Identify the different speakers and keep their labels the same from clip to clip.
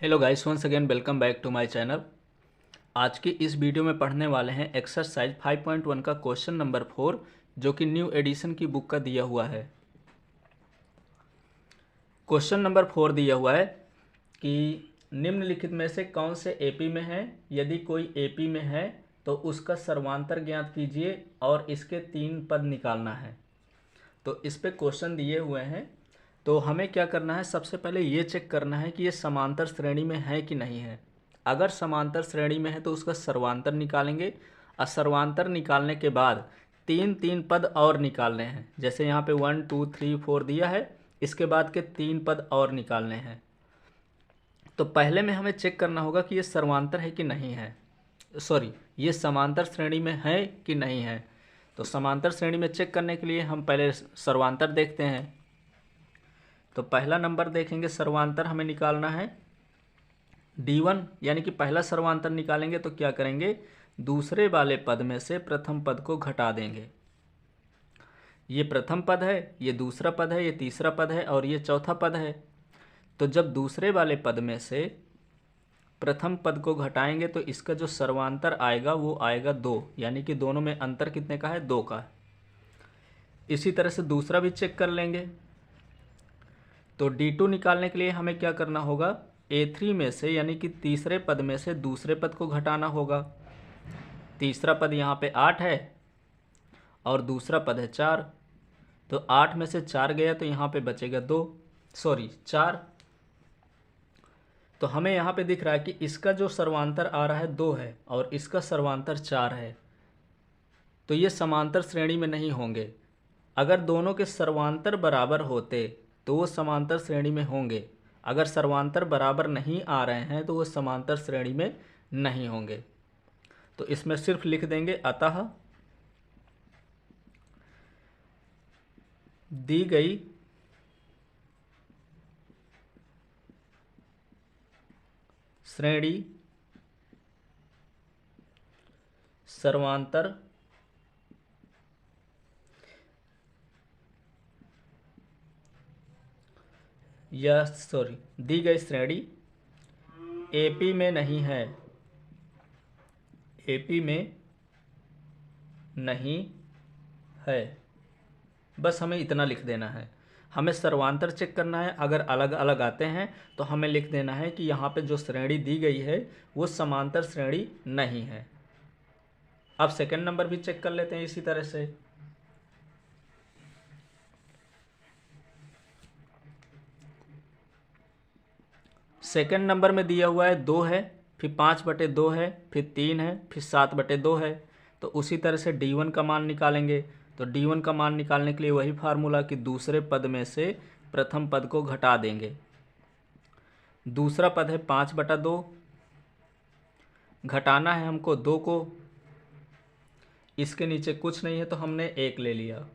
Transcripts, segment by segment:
Speaker 1: Hello guys, once again welcome back to my channel. आज की इस वीडियो में पढ़ने वाले हैं एक्सरसाइज 5.1 का क्वेश्चन नंबर 4, जो कि न्यू एडिशन की बुक का दिया हुआ है। क्वेश्चन नंबर 4 दिया हुआ है कि निम्नलिखित में से कौन से एपी में है। यदि कोई एपी में है तो उसका सर्वांतर ज्ञात कीजिए और इसके 3 पद निकालना है। तो इस पे क्वेश्चन दिए हुए हैं, तो हमें क्या करना है, सबसे पहले ये चेक करना है कि ये समांतर श्रेणी में है कि नहीं है। अगर समांतर श्रेणी में है तो उसका सर्वांतर निकालेंगे, और सर्वांतर निकालने के बाद 3 पद और निकालने हैं। जैसे यहाँ पे 1 2 3 4 दिया है, इसके बाद के 3 पद और निकालने हैं। तो पहले में हमें चेक करना होगा कि ये सर्वांतर है कि नहीं है, सॉरी, ये समांतर श्रेणी में है कि नहीं है। तो समांतर श्रेणी में चेक करने के लिए हम पहले सर्वांतर देखते हैं। तो पहला नंबर देखेंगे, सर्वांतर हमें निकालना है D1, यानी कि पहला सर्वांतर निकालेंगे तो क्या करेंगे, दूसरे वाले पद में से प्रथम पद को घटा देंगे। ये प्रथम पद है, ये दूसरा पद है, ये तीसरा पद है और ये चौथा पद है। तो जब दूसरे वाले पद में से प्रथम पद को घटाएंगे तो इसका जो सर्वांतर आएगा वो आएगा 2, यानी कि दोनों में अंतर कितने का है, 2 का। इसी तरह से दूसरा भी चेक कर लेंगे। तो D2 निकालने के लिए हमें क्या करना होगा, A3 में से यानी कि तीसरे पद में से दूसरे पद को घटाना होगा। तीसरा पद यहाँ पे 8 है और दूसरा पद है 4। तो 8 में से 4 गया तो यहाँ पे बचेगा 4। तो हमें यहाँ पे दिख रहा है कि इसका जो सर्वांतर आ रहा है 2 है और इसका सर्वांतर 4 है। तो ये समांतर श्रेणी में नहीं होंगे। अगर दोनों के सर्वांतर बराबर होते तो वो समांतर श्रेणी में होंगे। अगर सर्वांतर बराबर नहीं आ रहे हैं तो वो समांतर श्रेणी में नहीं होंगे। तो इसमें सिर्फ लिख देंगे, अतः दी गई श्रेणी सर्वांतर दी गई श्रेणी एपी में नहीं है, एपी में नहीं है। बस हमें इतना लिख देना है। हमें सर्वांतर चेक करना है, अगर अलग अलग आते हैं तो हमें लिख देना है कि यहाँ पे जो श्रेणी दी गई है वो समांतर श्रेणी नहीं है। अब सेकंड नंबर भी चेक कर लेते हैं इसी तरह से। सेकंड नंबर में दिया हुआ है 2 है, फिर 5/2 है, फिर 3 है, फिर 7/2 है। तो उसी तरह से D1 का मान निकालेंगे। तो D1 का मान निकालने के लिए वही फार्मूला कि दूसरे पद में से प्रथम पद को घटा देंगे। दूसरा पद है 5/2, घटाना है हमको 2 को। इसके नीचे कुछ नहीं है तो हमने 1 ले लिया।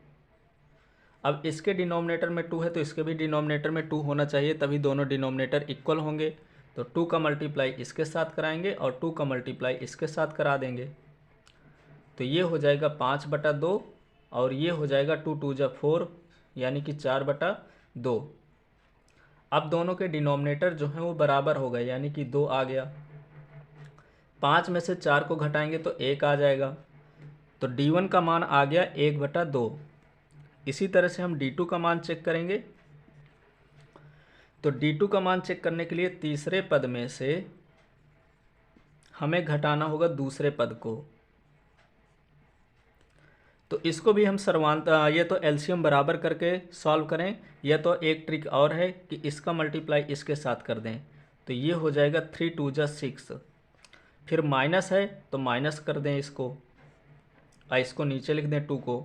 Speaker 1: अब इसके डिनोमिनेटर में 2 है तो इसके भी डिनोमिनेटर में 2 होना चाहिए, तभी दोनों डिनोमिनेटर इक्वल होंगे। तो 2 का मल्टीप्लाई इसके साथ कराएंगे और 2 का मल्टीप्लाई इसके साथ करा देंगे। तो ये हो जाएगा 5/2 और ये हो जाएगा 2 2 जा 4, यानी कि 4/2। अब दोनों के डिनोमिनेटर जो हैं वो बराबर हो गए, यानी कि 2 आ गया। 5 में से 4 को घटाएंगे तो 1 आ जाएगा। तो D1 का मान आ गया 1/2। इसी तरह से हम D2 का मान चेक करेंगे। तो D2 का मान चेक करने के लिए तीसरे पद में से हमें घटाना होगा दूसरे पद को। तो इसको भी हम ये तो एलसीएम बराबर करके सॉल्व करें, या तो एक ट्रिक और है कि इसका मल्टीप्लाई इसके साथ कर दें। तो ये हो जाएगा 3 2 जा 6। फिर माइनस है तो माइनस कर दें इसको, इसको नीचे लिख दें 2 को।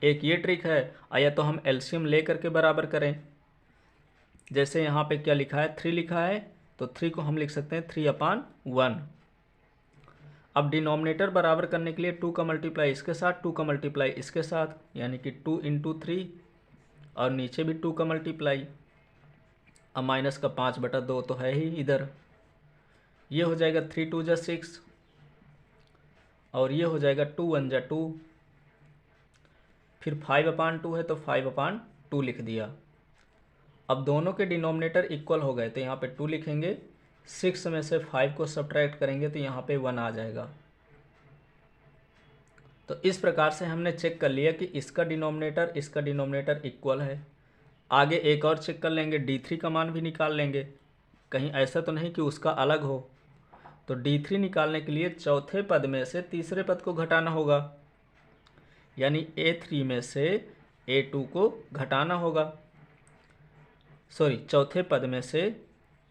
Speaker 1: एक ये ट्रिक है, या तो हम एलसीएम ले करके बराबर करें। जैसे यहाँ पे क्या लिखा है, 3 लिखा है, तो 3 को हम लिख सकते हैं 3/1। अब डिनोमिनेटर बराबर करने के लिए 2 का मल्टीप्लाई इसके साथ, 2 का मल्टीप्लाई इसके साथ, यानी कि 2 × 3 और नीचे भी 2 का मल्टीप्लाई। अब माइनस का 5/2 तो है ही इधर। ये हो जाएगा 3 2 जा 6 और ये हो जाएगा 2 1 जा 2। फिर 5/2 है तो 5/2 लिख दिया। अब दोनों के डिनोमिनेटर इक्वल हो गए तो यहाँ पे 2 लिखेंगे, 6 में से 5 को सब्ट्रैक्ट करेंगे तो यहाँ पे 1 आ जाएगा। तो इस प्रकार से हमने चेक कर लिया कि इसका डिनोमिनेटर इक्वल है। आगे एक और चेक कर लेंगे, D3 का मान भी निकाल लेंगे, कहीं ऐसा तो नहीं कि उसका अलग हो। तो D3 निकालने के लिए चौथे पद में से तीसरे पद को घटाना होगा, यानी A3 में से A2 को घटाना होगा। चौथे पद में से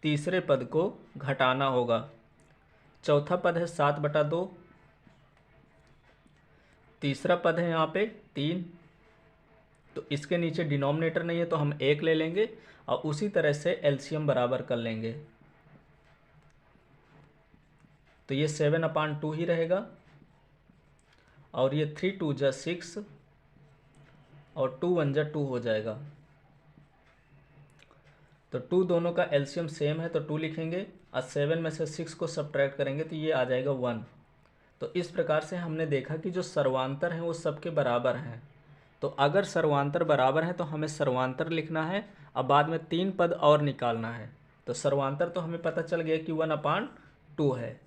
Speaker 1: तीसरे पद को घटाना होगा। चौथा पद है 7/2, तीसरा पद है यहाँ पे 3, तो इसके नीचे डिनोमिनेटर नहीं है तो हम 1 ले लेंगे और उसी तरह से एलसीएम बराबर कर लेंगे। तो ये 7/2 ही रहेगा और ये 3 2 जा 6 और 2 1 जा 2 हो जाएगा। तो 2 दोनों का एलसीएम सेम है तो 2 लिखेंगे और 7 में से 6 को सब्ट्रैक्ट करेंगे तो ये आ जाएगा 1। तो इस प्रकार से हमने देखा कि जो सर्वांतर हैं वो सबके बराबर हैं। तो अगर सर्वांतर बराबर है तो हमें सर्वांतर लिखना है, अब बाद में 3 पद और निकालना है। तो सर्वांतर तो हमें पता चल गया कि 1/2 है।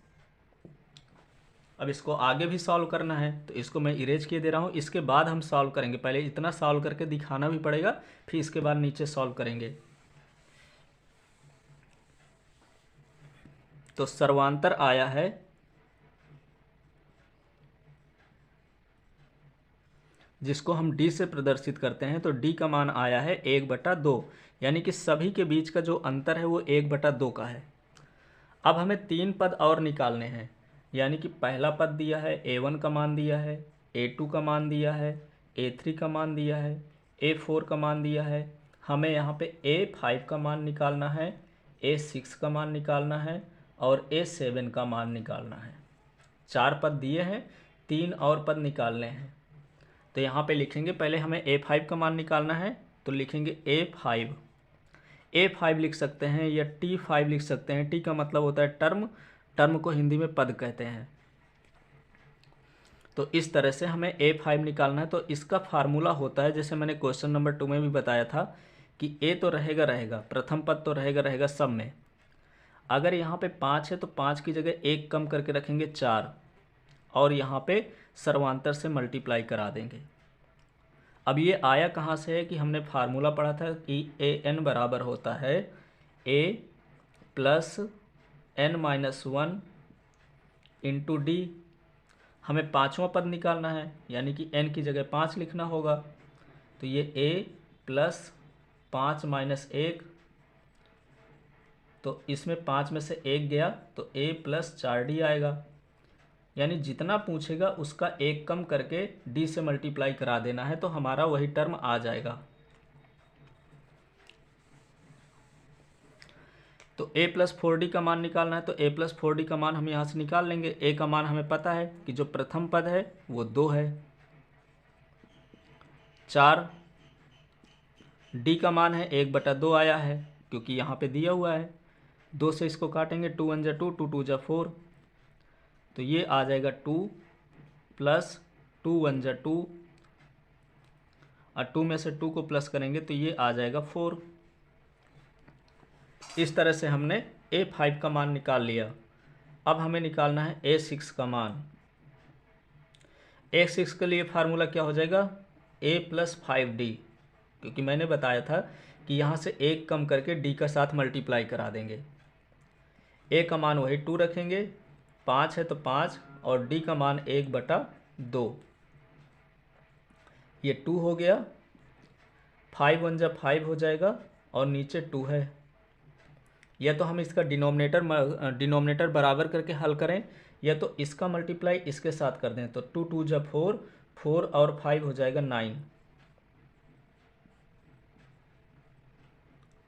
Speaker 1: अब इसको आगे भी सॉल्व करना है तो इसको मैं इरेज किए दे रहा हूँ, इसके बाद हम सॉल्व करेंगे। पहले इतना सॉल्व करके दिखाना भी पड़ेगा, फिर इसके बाद नीचे सॉल्व करेंगे। तो सर्वांतर आया है जिसको हम D से प्रदर्शित करते हैं, तो D का मान आया है 1/2, यानी कि सभी के बीच का जो अंतर है वो 1/2 का है। अब हमें 3 पद और निकालने हैं, यानी कि पहला पद दिया है A1 का मान दिया है, A2 का मान दिया है, A3 का मान दिया है, A4 का मान दिया है। हमें यहाँ पे A5 का मान निकालना है, A6 का मान निकालना है और A7 का मान निकालना है। 4 पद दिए हैं, 3 और पद निकालने हैं। तो यहाँ पे लिखेंगे, पहले हमें A5 का मान निकालना है तो लिखेंगे A5 लिख सकते हैं या T5 लिख सकते हैं। T का मतलब होता है टर्म को हिंदी में पद कहते हैं। तो इस तरह से हमें A5 निकालना है। तो इसका फार्मूला होता है, जैसे मैंने क्वेश्चन नंबर 2 में भी बताया था कि A तो रहेगा, प्रथम पद तो रहेगा सब में। अगर यहाँ पे 5 है तो 5 की जगह 1 कम करके रखेंगे 4 और यहाँ पे सर्वांतर से मल्टीप्लाई करा देंगे। अब ये आया कहाँ से है कि हमने फार्मूला पढ़ा था कि AN बराबर होता है A plus N-1 into D। हमें 5वां पद निकालना है, यानी कि N की जगह 5 लिखना होगा। तो ये A प्लस 5 माइनस 1, तो इसमें 5 में से 1 गया तो A प्लस 4D आएगा। यानी जितना पूछेगा उसका 1 कम करके D से मल्टीप्लाई करा देना है तो हमारा वही टर्म आ जाएगा। तो A प्लस 4D का मान निकालना है तो A प्लस 4D का मान हम यहाँ से निकाल लेंगे। A का मान हमें पता है कि जो प्रथम पद है वो 2 है। 4 D का मान है 1/2 आया है क्योंकि यहाँ पे दिया हुआ है। 2 से इसको काटेंगे, 2 1 जा 2, 2 2 जा 4, तो ये आ जाएगा 2 प्लस 2 1 जा 2 और 2 में से 2 को प्लस करेंगे तो ये आ जाएगा 4। इस तरह से हमने A5 का मान निकाल लिया। अब हमें निकालना है A6 का मान। A6 के लिए फार्मूला क्या हो जाएगा, A प्लस 5D, क्योंकि मैंने बताया था कि यहाँ से 1 कम करके D का साथ मल्टीप्लाई करा देंगे। A का मान वही 2 रखेंगे, 5 है तो 5 और D का मान 1/2, ये 2 हो गया। 5 1 जा 5 हो जाएगा और नीचे 2 है। या तो हम इसका डिनोमिनेटर बराबर करके हल करें या तो इसका मल्टीप्लाई इसके साथ कर दें। तो 2 2 जा 4, 4 और 5 हो जाएगा 9।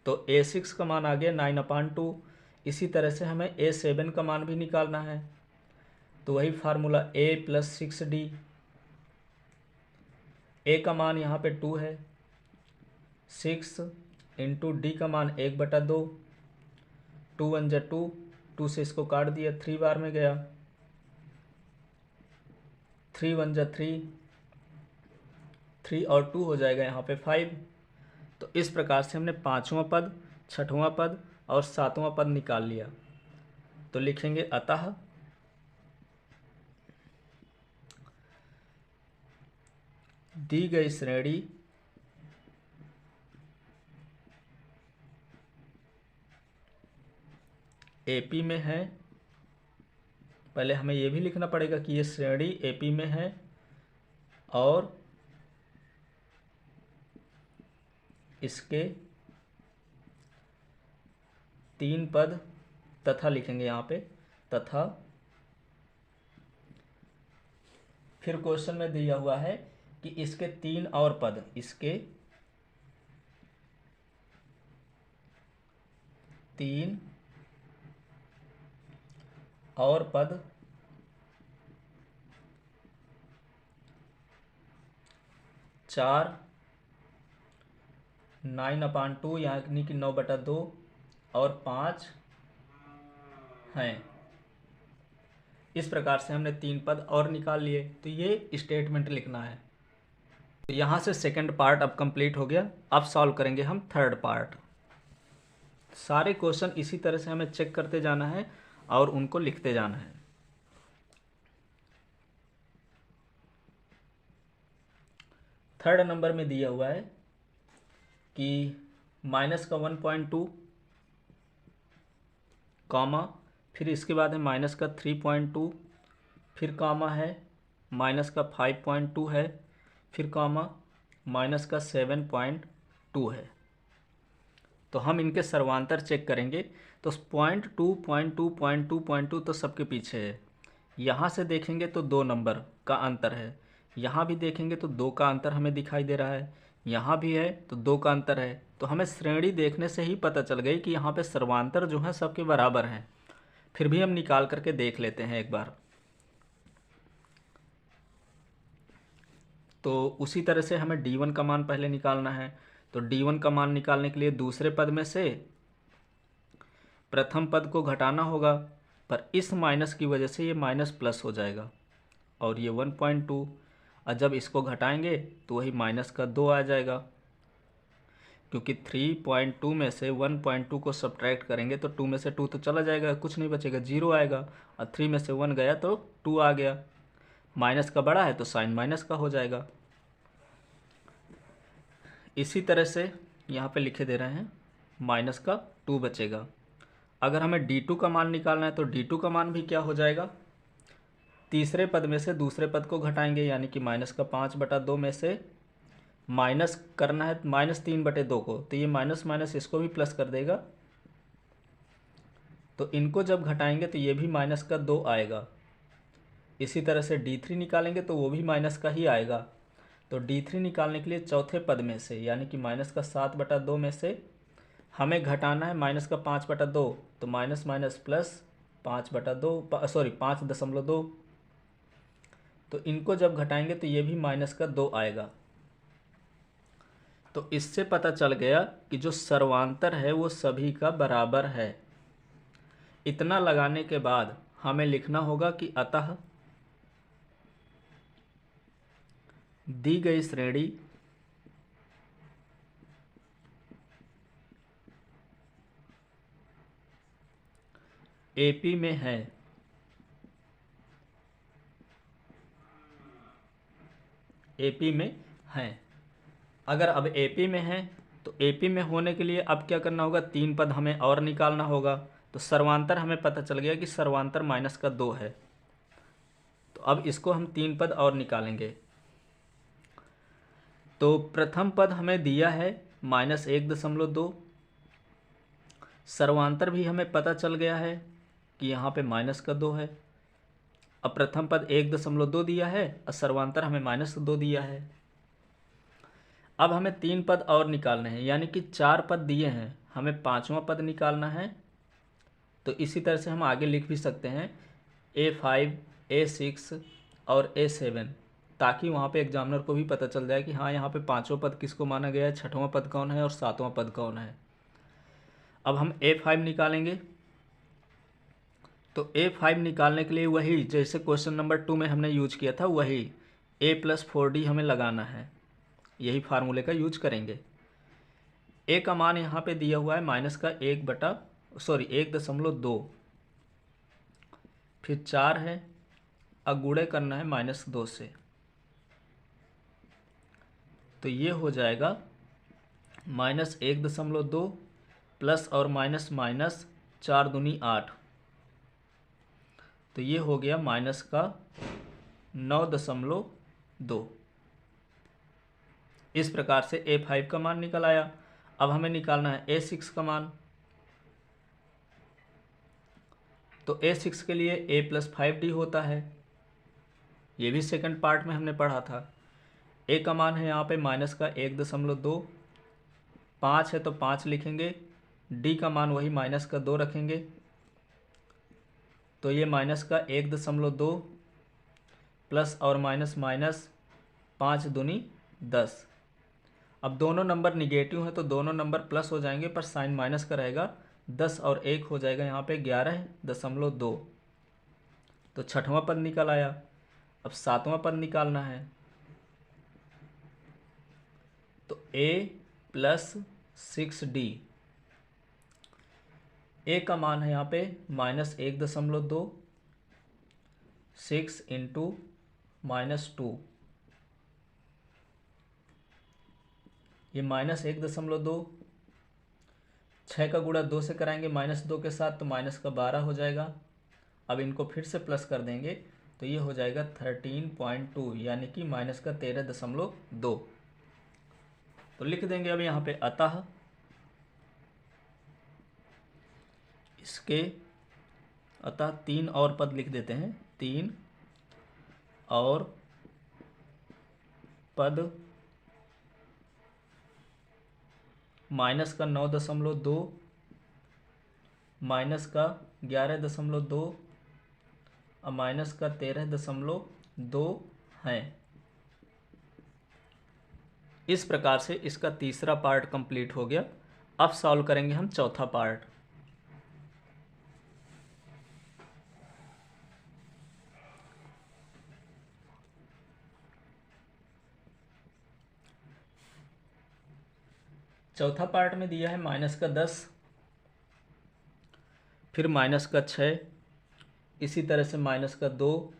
Speaker 1: तो A6 का मान आ गया 9/2। इसी तरह से हमें A7 का मान भी निकालना है तो वही formula A plus 6D। A का मान यहाँ पे 2 है, 6 इंटू D का मान 1/2, 2 1 जा 2, 2 से इसको काट दिया, 3 बार में गया, 3 1 जा 3, 3 और 2 हो जाएगा यहाँ पे 5। तो इस प्रकार से हमने 5वां पद, 6वां पद और 7वां पद निकाल लिया। तो लिखेंगे अतः दी गई श्रेणी एपी में है। पहले हमें यह भी लिखना पड़ेगा कि ये श्रेणी एपी में है और इसके 3 पद तथा लिखेंगे यहाँ पे तथा फिर क्वेश्चन में दिया हुआ है कि इसके 3 और पद, इसके 3 और पद 4 9/2 यानी कि 9/2 और 5 हैं। इस प्रकार से हमने 3 पद और निकाल लिए। तो ये स्टेटमेंट लिखना है। तो यहाँ से सेकंड पार्ट अब कंप्लीट हो गया। अब सॉल्व करेंगे हम थर्ड पार्ट। सारे क्वेश्चन इसी तरह से हमें चेक करते जाना है और उनको लिखते जाना है। थर्ड नंबर में दिया हुआ है कि माइनस का 1.2 कॉमा, फिर इसके बाद है माइनस का 3.2, फिर कॉमा है माइनस का 5.2 है, फिर कॉमा माइनस का 7.2 है। तो हम इनके सर्वांतर चेक करेंगे। तो 0.2 तो सबके पीछे है। यहाँ से देखेंगे तो 2 नंबर का अंतर है, यहाँ भी देखेंगे तो 2 का अंतर हमें दिखाई दे रहा है, यहाँ भी है तो 2 का अंतर है। तो हमें श्रेणी देखने से ही पता चल गई कि यहाँ पे सर्वांतर जो है सबके बराबर हैं। फिर भी हम निकाल करके देख लेते हैं एक बार। तो उसी तरह से हमें D1 का मान पहले निकालना है। तो D1 का मान निकालने के लिए दूसरे पद में से प्रथम पद को घटाना होगा, पर इस माइनस की वजह से ये माइनस प्लस हो जाएगा और ये 1.2, और जब इसको घटाएंगे तो वही माइनस का 2 आ जाएगा, क्योंकि 3.2 में से 1.2 को सब्ट्रैक्ट करेंगे तो 2 में से 2 तो चला जाएगा, कुछ नहीं बचेगा, 0 आएगा, और 3 में से 1 गया तो 2 आ गया। माइनस का बड़ा है तो साइन माइनस का हो जाएगा। इसी तरह से यहाँ पे लिखे दे रहे हैं माइनस का 2 बचेगा। अगर हमें D2 का मान निकालना है तो D2 का मान भी क्या हो जाएगा, तीसरे पद में से दूसरे पद को घटाएंगे, यानी कि माइनस का 5/2 में से माइनस करना है -3/2 को, तो ये माइनस माइनस इसको भी प्लस कर देगा। तो इनको जब घटाएंगे तो ये भी माइनस का 2 आएगा। इसी तरह से D3 निकालेंगे तो वो भी माइनस का ही आएगा। तो D3 निकालने के लिए चौथे पद में से, यानी कि माइनस का 7/2 में से हमें घटाना है माइनस का 5/2, तो माइनस माइनस प्लस 5.2, तो इनको जब घटाएंगे तो ये भी माइनस का 2 आएगा। तो इससे पता चल गया कि जो सर्वांतर है वो सभी का बराबर है। इतना लगाने के बाद हमें लिखना होगा कि अतः दी गई श्रेणी एपी में है। एपी में है। अगर अब एपी में है तो एपी में होने के लिए अब क्या करना होगा, 3 पद हमें और निकालना होगा। तो सर्वांतर हमें पता चल गया कि सर्वांतर माइनस का 2 है। तो अब इसको हम 3 पद और निकालेंगे। तो प्रथम पद हमें दिया है -1.2, सर्वांतर भी हमें पता चल गया है कि यहाँ पे माइनस का 2 है। अब प्रथम पद 1.2 दिया है और सर्वांतर हमें -2 दिया है। अब हमें 3 पद और निकालने हैं, यानी कि 4 पद दिए हैं, हमें 5वां पद निकालना है। तो इसी तरह से हम आगे लिख भी सकते हैं A5, A6 और A7, ताकि वहाँ पे एग्जामिनर को भी पता चल जाए कि हाँ यहाँ पे 5वां पद किसको माना गया है, 6वां पद कौन है और 7वां पद कौन है। अब हम A5 निकालेंगे। तो A5 निकालने के लिए वही जैसे क्वेश्चन नंबर 2 में हमने यूज किया था, वही A+4D हमें लगाना है, यही फार्मूले का यूज करेंगे। A का मान यहाँ पे दिया हुआ है माइनस का 1.2, फिर 4 है, अब गुणे करना है -2 से, तो ये हो जाएगा -1.2 प्लस और माइनस माइनस 4 दूनी 8, तो ये हो गया माइनस का 9.2। इस प्रकार से A5 का मान निकल आया। अब हमें निकालना है A6 का मान। तो A6 के लिए A + 5D होता है, ये भी सेकंड पार्ट में हमने पढ़ा था। A का मान है यहाँ पे -1.2, 5 है तो 5 लिखेंगे, D का मान वही -2 रखेंगे, तो ये -1.2 प्लस और माइनस माइनस 5 दूनी 10। अब दोनों नंबर निगेटिव हैं तो दोनों नंबर प्लस हो जाएंगे, पर साइन माइनस का रहेगा। 10 और 1 हो जाएगा यहाँ पे 11.2, तो छठवां पद निकल आया। अब सातवां पद निकालना है, तो A + 6D। A का मान है यहाँ पे -1.2, 6 × -2, ये -1.2, 6 का गुणा 2 से कराएंगे -2 के साथ, तो -12 हो जाएगा। अब इनको फिर से प्लस कर देंगे तो ये हो जाएगा 13.2, यानी कि -13.2। तो लिख देंगे अब यहाँ पे अतः इसके 3 और पद लिख देते हैं, 3 और पद माइनस का 9.2, माइनस का 11.2 और माइनस का 13.2 हैं। इस प्रकार से इसका तीसरा पार्ट कंप्लीट हो गया। अब सॉल्व करेंगे हम चौथा पार्ट। चौथा पार्ट में दिया है -10, फिर -6, इसी तरह से -2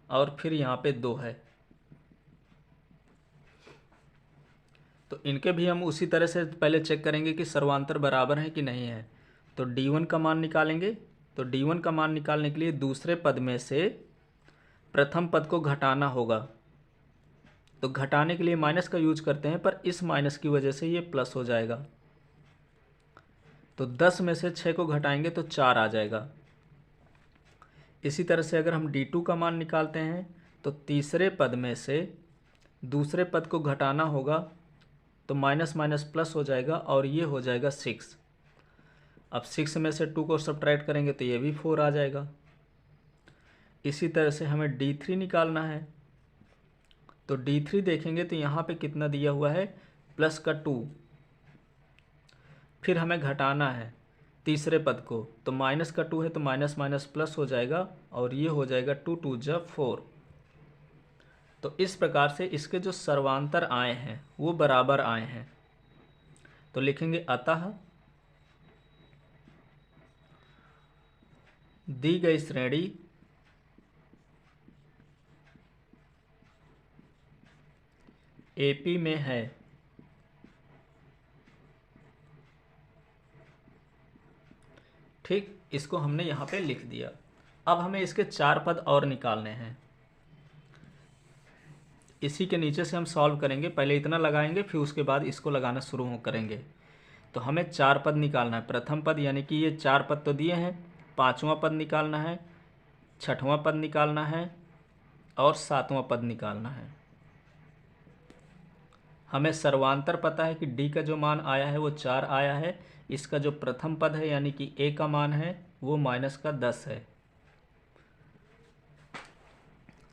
Speaker 1: और फिर यहाँ पे 2 है। तो इनके भी हम उसी तरह से पहले चेक करेंगे कि सर्वांतर बराबर है कि नहीं है। तो D1 का मान निकालेंगे। तो D1 का मान निकालने के लिए दूसरे पद में से प्रथम पद को घटाना होगा। तो घटाने के लिए माइनस का यूज करते हैं, पर इस माइनस की वजह से ये प्लस हो जाएगा। तो 10 में से 6 को घटाएंगे तो 4 आ जाएगा। इसी तरह से अगर हम D2 का मान निकालते हैं तो तीसरे पद में से दूसरे पद को घटाना होगा, तो माइनस माइनस प्लस हो जाएगा और ये हो जाएगा 6। अब 6 में से 2 को सब्ट्रैक्ट करेंगे तो ये भी 4 आ जाएगा। इसी तरह से हमें D3 निकालना है। तो D3 देखेंगे तो यहाँ पे कितना दिया हुआ है, +2। फिर हमें घटाना है तीसरे पद को, तो -2 है तो माइनस माइनस प्लस हो जाएगा और ये हो जाएगा 2 × 2 = 4। तो इस प्रकार से इसके जो सर्वांतर आए हैं वो बराबर आए हैं। तो लिखेंगे अतः दी गई श्रेणी AP में है। ठीक, इसको हमने यहाँ पे लिख दिया। अब हमें इसके 4 पद और निकालने हैं। इसी के नीचे से हम सॉल्व करेंगे। पहले इतना लगाएंगे, फिर उसके बाद इसको लगाना शुरू करेंगे। तो हमें 4 पद निकालना है। प्रथम पद यानी कि ये 4 पद तो दिए हैं, 5वां पद निकालना है, 6वां पद निकालना है और 7वां पद निकालना है। हमें सर्वांतर पता है कि D का जो मान आया है वो 4 आया है। इसका जो प्रथम पद है यानी कि A का मान है वो -10 है।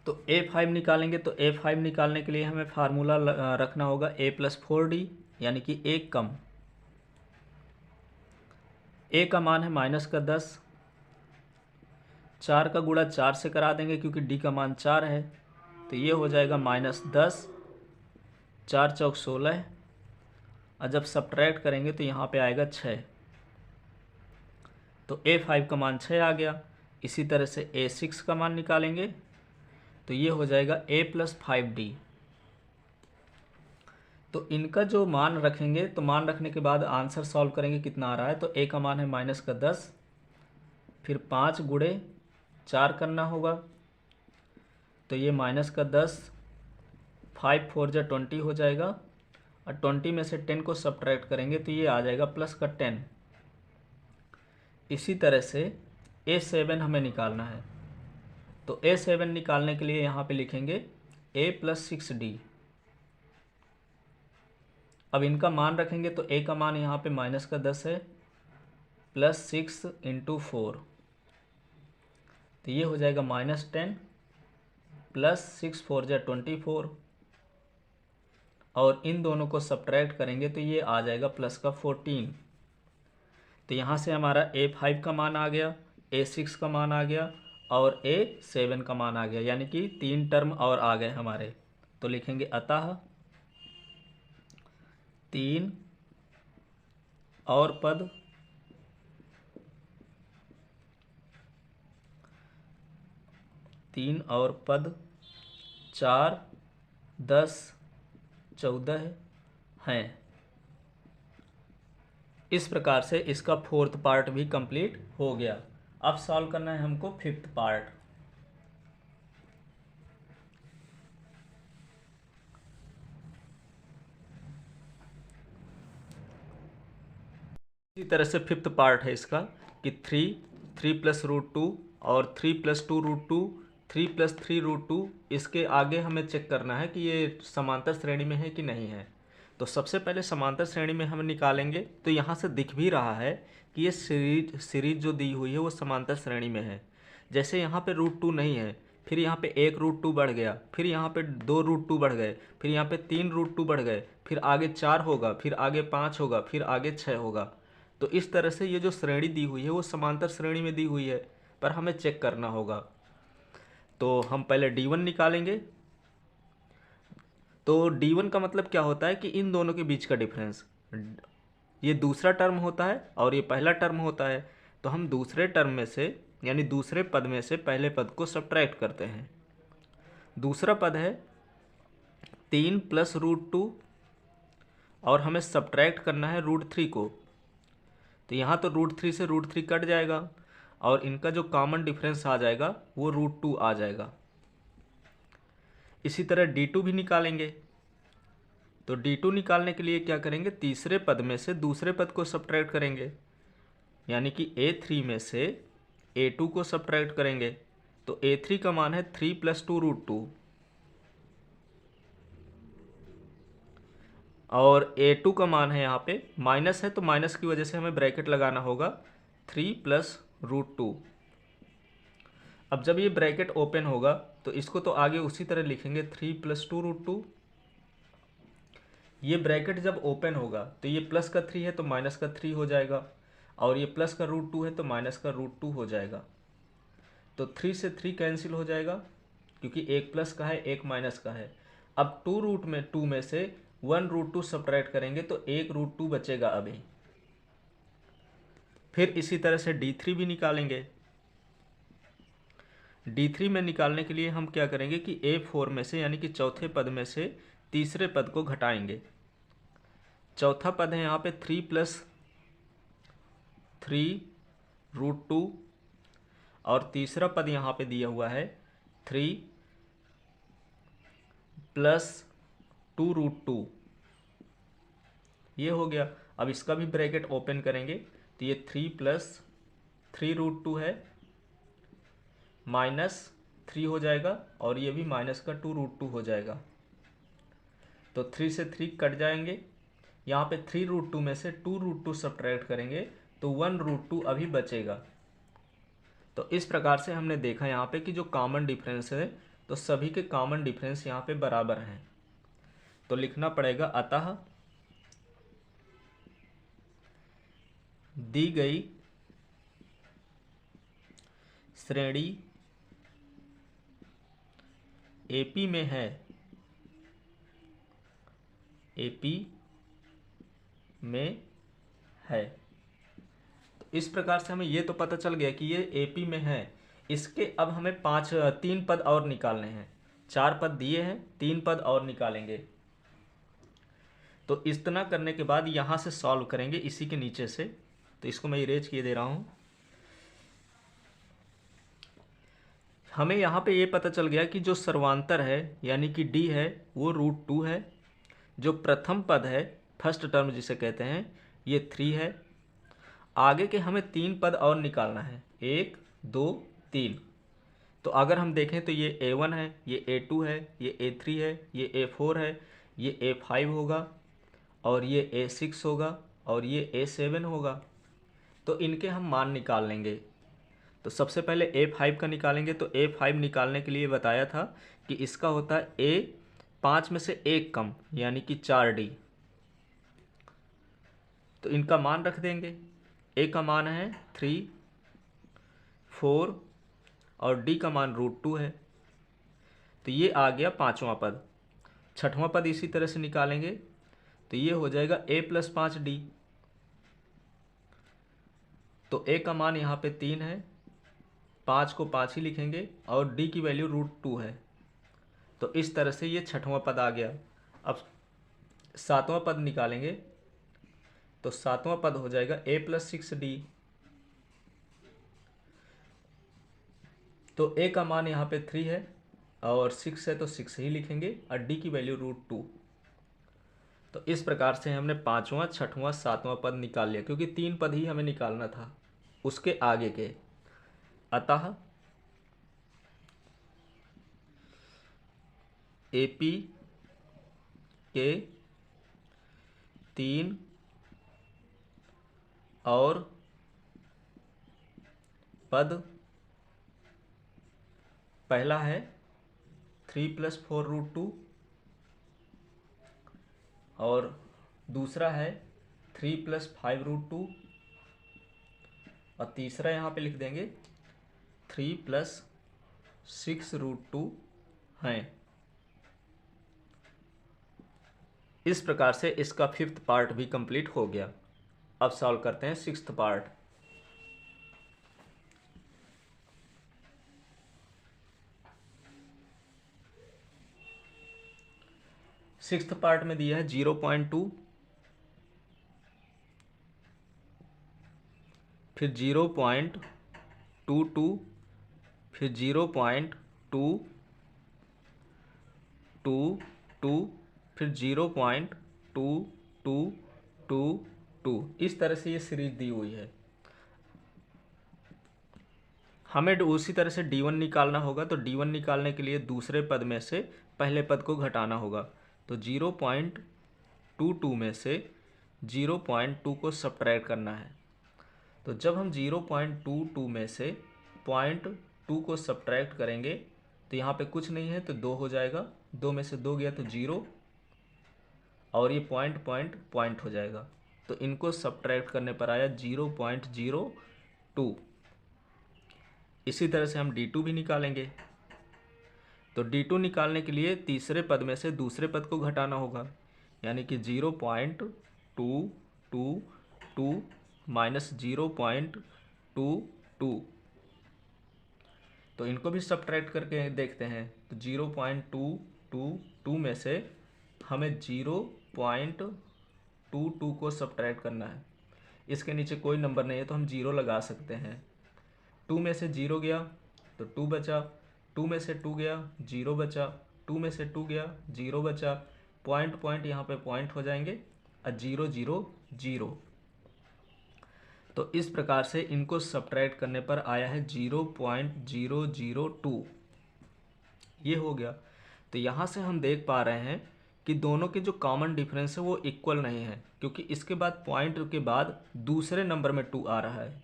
Speaker 1: तो A5 निकालेंगे। तो A5 निकालने के लिए हमें फार्मूला रखना होगा A + 4D, यानी कि A कम। A का मान है -10, 4 का गुणा 4 से करा देंगे क्योंकि D का मान 4 है। तो ये हो जाएगा -10, 4 × 4 = 16, और जब सब्ट्रैक्ट करेंगे तो यहाँ पे आएगा 6। तो A5 का मान 6 आ गया। इसी तरह से A6 का मान निकालेंगे तो ये हो जाएगा A + 5D। तो इनका जो मान रखेंगे तो मान रखने के बाद आंसर सॉल्व करेंगे कितना आ रहा है। तो A का मान है -10, फिर 5 × 4 करना होगा तो ये -10, 5 4 जा 20 हो जाएगा और 20 में से 10 को सब्ट्रैक्ट करेंगे तो ये आ जाएगा +10। इसी तरह से A7 हमें निकालना है तो A7 निकालने के लिए यहाँ पे लिखेंगे A + 6D। अब इनका मान रखेंगे तो A का मान यहाँ पे -10 है, +6 × 4 तो ये हो जाएगा -10 + 6 4 जा 24 और इन दोनों को सब्ट्रैक्ट करेंगे तो ये आ जाएगा +14। तो यहाँ से हमारा A5 का मान आ गया, A6 का मान आ गया और A7 का मान आ गया, यानी कि 3 टर्म और आ गए हमारे। तो लिखेंगे अतः 3 और पद 4, 10, 14 हैं। इस प्रकार से इसका 4th पार्ट भी कंप्लीट हो गया। अब सॉल्व करना है हमको 5th पार्ट। इसी तरह से 5th पार्ट है इसका कि 3 + √2 और 3 + 2 √2, 3 + 3 √2। इसके आगे हमें चेक करना है कि ये समांतर श्रेणी में है कि नहीं है। तो सबसे पहले समांतर श्रेणी में हम निकालेंगे तो यहाँ से दिख भी रहा है कि ये सीरीज जो दी हुई है वो समांतर श्रेणी में है। जैसे यहाँ पे √2 नहीं है, फिर यहाँ पे 1 √2 बढ़ गया, फिर यहाँ पे 2 √2 बढ़ गए, फिर यहाँ पे 3 √2 बढ़ गए, फिर आगे 4 होगा, फिर आगे 5 होगा, फिर आगे 6 होगा। तो इस तरह से ये जो श्रेणी दी हुई है वो समांतर श्रेणी में दी हुई है, पर हमें चेक करना होगा। तो हम पहले D1 निकालेंगे। तो D1 का मतलब क्या होता है कि इन दोनों के बीच का डिफरेंस, ये दूसरा टर्म होता है और ये पहला टर्म होता है। तो हम दूसरे टर्म में से यानी दूसरे पद में से पहले पद को सब्ट्रैक्ट करते हैं। दूसरा पद है 3 + √2 और हमें सब्ट्रैक्ट करना है √3 को। तो यहाँ तो √3 से √3 कट जाएगा और इनका जो कॉमन डिफरेंस आ जाएगा वो √2 आ जाएगा। इसी तरह D2 भी निकालेंगे। तो D2 निकालने के लिए क्या करेंगे, तीसरे पद में से दूसरे पद को सब्ट्रैक्ट करेंगे, यानी कि A3 में से A2 को सब्ट्रैक्ट करेंगे। तो A3 का मान है 3 + 2 √2 और A2 का मान है यहाँ पे माइनस है, तो माइनस की वजह से हमें ब्रैकेट लगाना होगा 3 + √2। अब जब ये ब्रैकेट ओपन होगा तो इसको तो आगे उसी तरह लिखेंगे 3 + 2 √2। ये ब्रैकेट जब ओपन होगा तो ये प्लस का 3 है तो माइनस का 3 हो जाएगा और ये प्लस का √2 है तो माइनस का √2 हो जाएगा। तो 3 से 3 कैंसिल हो जाएगा क्योंकि एक प्लस का है एक माइनस का है। अब 2 में से 1 √2 सब्ट्रैक्ट करेंगे तो 1 √2 बचेगा अभी। फिर इसी तरह से D3 भी निकालेंगे। D3 में निकालने के लिए हम क्या करेंगे कि A4 में से यानी कि चौथे पद में से तीसरे पद को घटाएंगे। चौथा पद है यहाँ पे 3 + 3 √2 और तीसरा पद यहाँ पे दिया हुआ है 3 + 2 √2। ये हो गया। अब इसका भी ब्रैकेट ओपन करेंगे तो ये 3 + 3 √2 है, -3 हो जाएगा और ये भी माइनस का 2 √2 हो जाएगा। तो 3 से 3 कट जाएंगे। यहाँ पे 3 √2 में से 2 √2 सब्ट्रैक्ट करेंगे तो 1 √2 अभी बचेगा। तो इस प्रकार से हमने देखा यहाँ पे कि जो कॉमन डिफरेंस है तो सभी के कॉमन डिफरेंस यहाँ पे बराबर हैं। तो लिखना पड़ेगा अतः दी गई श्रेणी AP में है, AP में है। तो इस प्रकार से हमें ये तो पता चल गया कि ये AP में है, इसके अब हमें 3 पद और निकालने हैं। 4 पद दिए हैं, 3 पद और निकालेंगे। तो इतना करने के बाद यहाँ से सॉल्व करेंगे इसी के नीचे से। तो इसको मैं इरेज किए दे रहा हूँ। हमें यहाँ पे ये पता चल गया कि जो सर्वांतर है यानी कि डी है वो √2 है। जो प्रथम पद है, फर्स्ट टर्म जिसे कहते हैं, ये 3 है। आगे के हमें 3 पद और निकालना है, 1 2 3। तो अगर हम देखें तो ये A1 है, ये A2 है, ये A3 है, ये A4 है, ये A5 होगा और ये A6 होगा और ये A7 होगा। तो इनके हम मान निकाल लेंगे। तो सबसे पहले A5 का निकालेंगे। तो A5 निकालने के लिए बताया था कि इसका होता है A 5 में से 1 कम यानी कि 4D। तो इनका मान रख देंगे। A का मान है 3 4 और D का मान √2 है। तो ये आ गया 5वां पद। 6वां पद इसी तरह से निकालेंगे। तो ये हो जाएगा A + 5D। तो A का मान यहाँ पे 3 है, 5 को 5 ही लिखेंगे और D की वैल्यू √2 है। तो इस तरह से ये 6वां पद आ गया। अब 7वां पद निकालेंगे। तो 7वां पद हो जाएगा A + 6D। तो A का मान यहाँ पे 3 है और 6 है तो 6 ही लिखेंगे और D की वैल्यू √2। तो इस प्रकार से हमने 5वां 6वां 7वां पद निकाल लिया, क्योंकि 3 पद ही हमें निकालना था उसके आगे के। अतः AP के 3 और पद, पहला है 3 + 4 √2 और दूसरा है 3 + 5 √2 और तीसरा यहाँ पे लिख देंगे 3 + 6 √2 हैं। इस प्रकार से इसका 5th पार्ट भी कंप्लीट हो गया। अब सॉल्व करते हैं 6th पार्ट। 6th पार्ट में दिया है 0.2, फिर 0.22, फिर 0.2222, फिर 0.2222। इस तरह से ये सीरीज दी हुई है। हमें उसी तरह से D1 निकालना होगा। तो D1 निकालने के लिए दूसरे पद में से पहले पद को घटाना होगा। तो 0.22 में से 0.2 को सब्ट्रैक्ट करना है। तो जब हम 0.22 में से 0.2 को सब्ट्रैक्ट करेंगे तो यहाँ पे कुछ नहीं है तो 2 हो जाएगा। 2 में से 2 गया तो 0 और ये पॉइंट हो जाएगा। तो इनको सब्ट्रैक्ट करने पर आया 0.02। इसी तरह से हम D2 भी निकालेंगे। तो D2 निकालने के लिए तीसरे पद में से दूसरे पद को घटाना होगा, यानी कि 0.222 माइनस 0.22। तो इनको भी सब्ट्रैक्ट करके देखते हैं। तो 0.222 में से हमें 0.22 को सब्ट्रैक्ट करना है। इसके नीचे कोई नंबर नहीं है तो हम 0 लगा सकते हैं। 2 में से 0 गया तो 2 बचा, 2 में से 2 गया 0 बचा, 2 में से 2 गया 0 बचा। पॉइंट यहाँ पे पॉइंट हो जाएंगे और 0 0 0। तो इस प्रकार से इनको सब्ट्रैक्ट करने पर आया है 0.002। ये हो गया। तो यहाँ से हम देख पा रहे हैं कि दोनों के जो कॉमन डिफरेंस है वो इक्वल नहीं है, क्योंकि इसके बाद पॉइंट के बाद दूसरे नंबर में 2 आ रहा है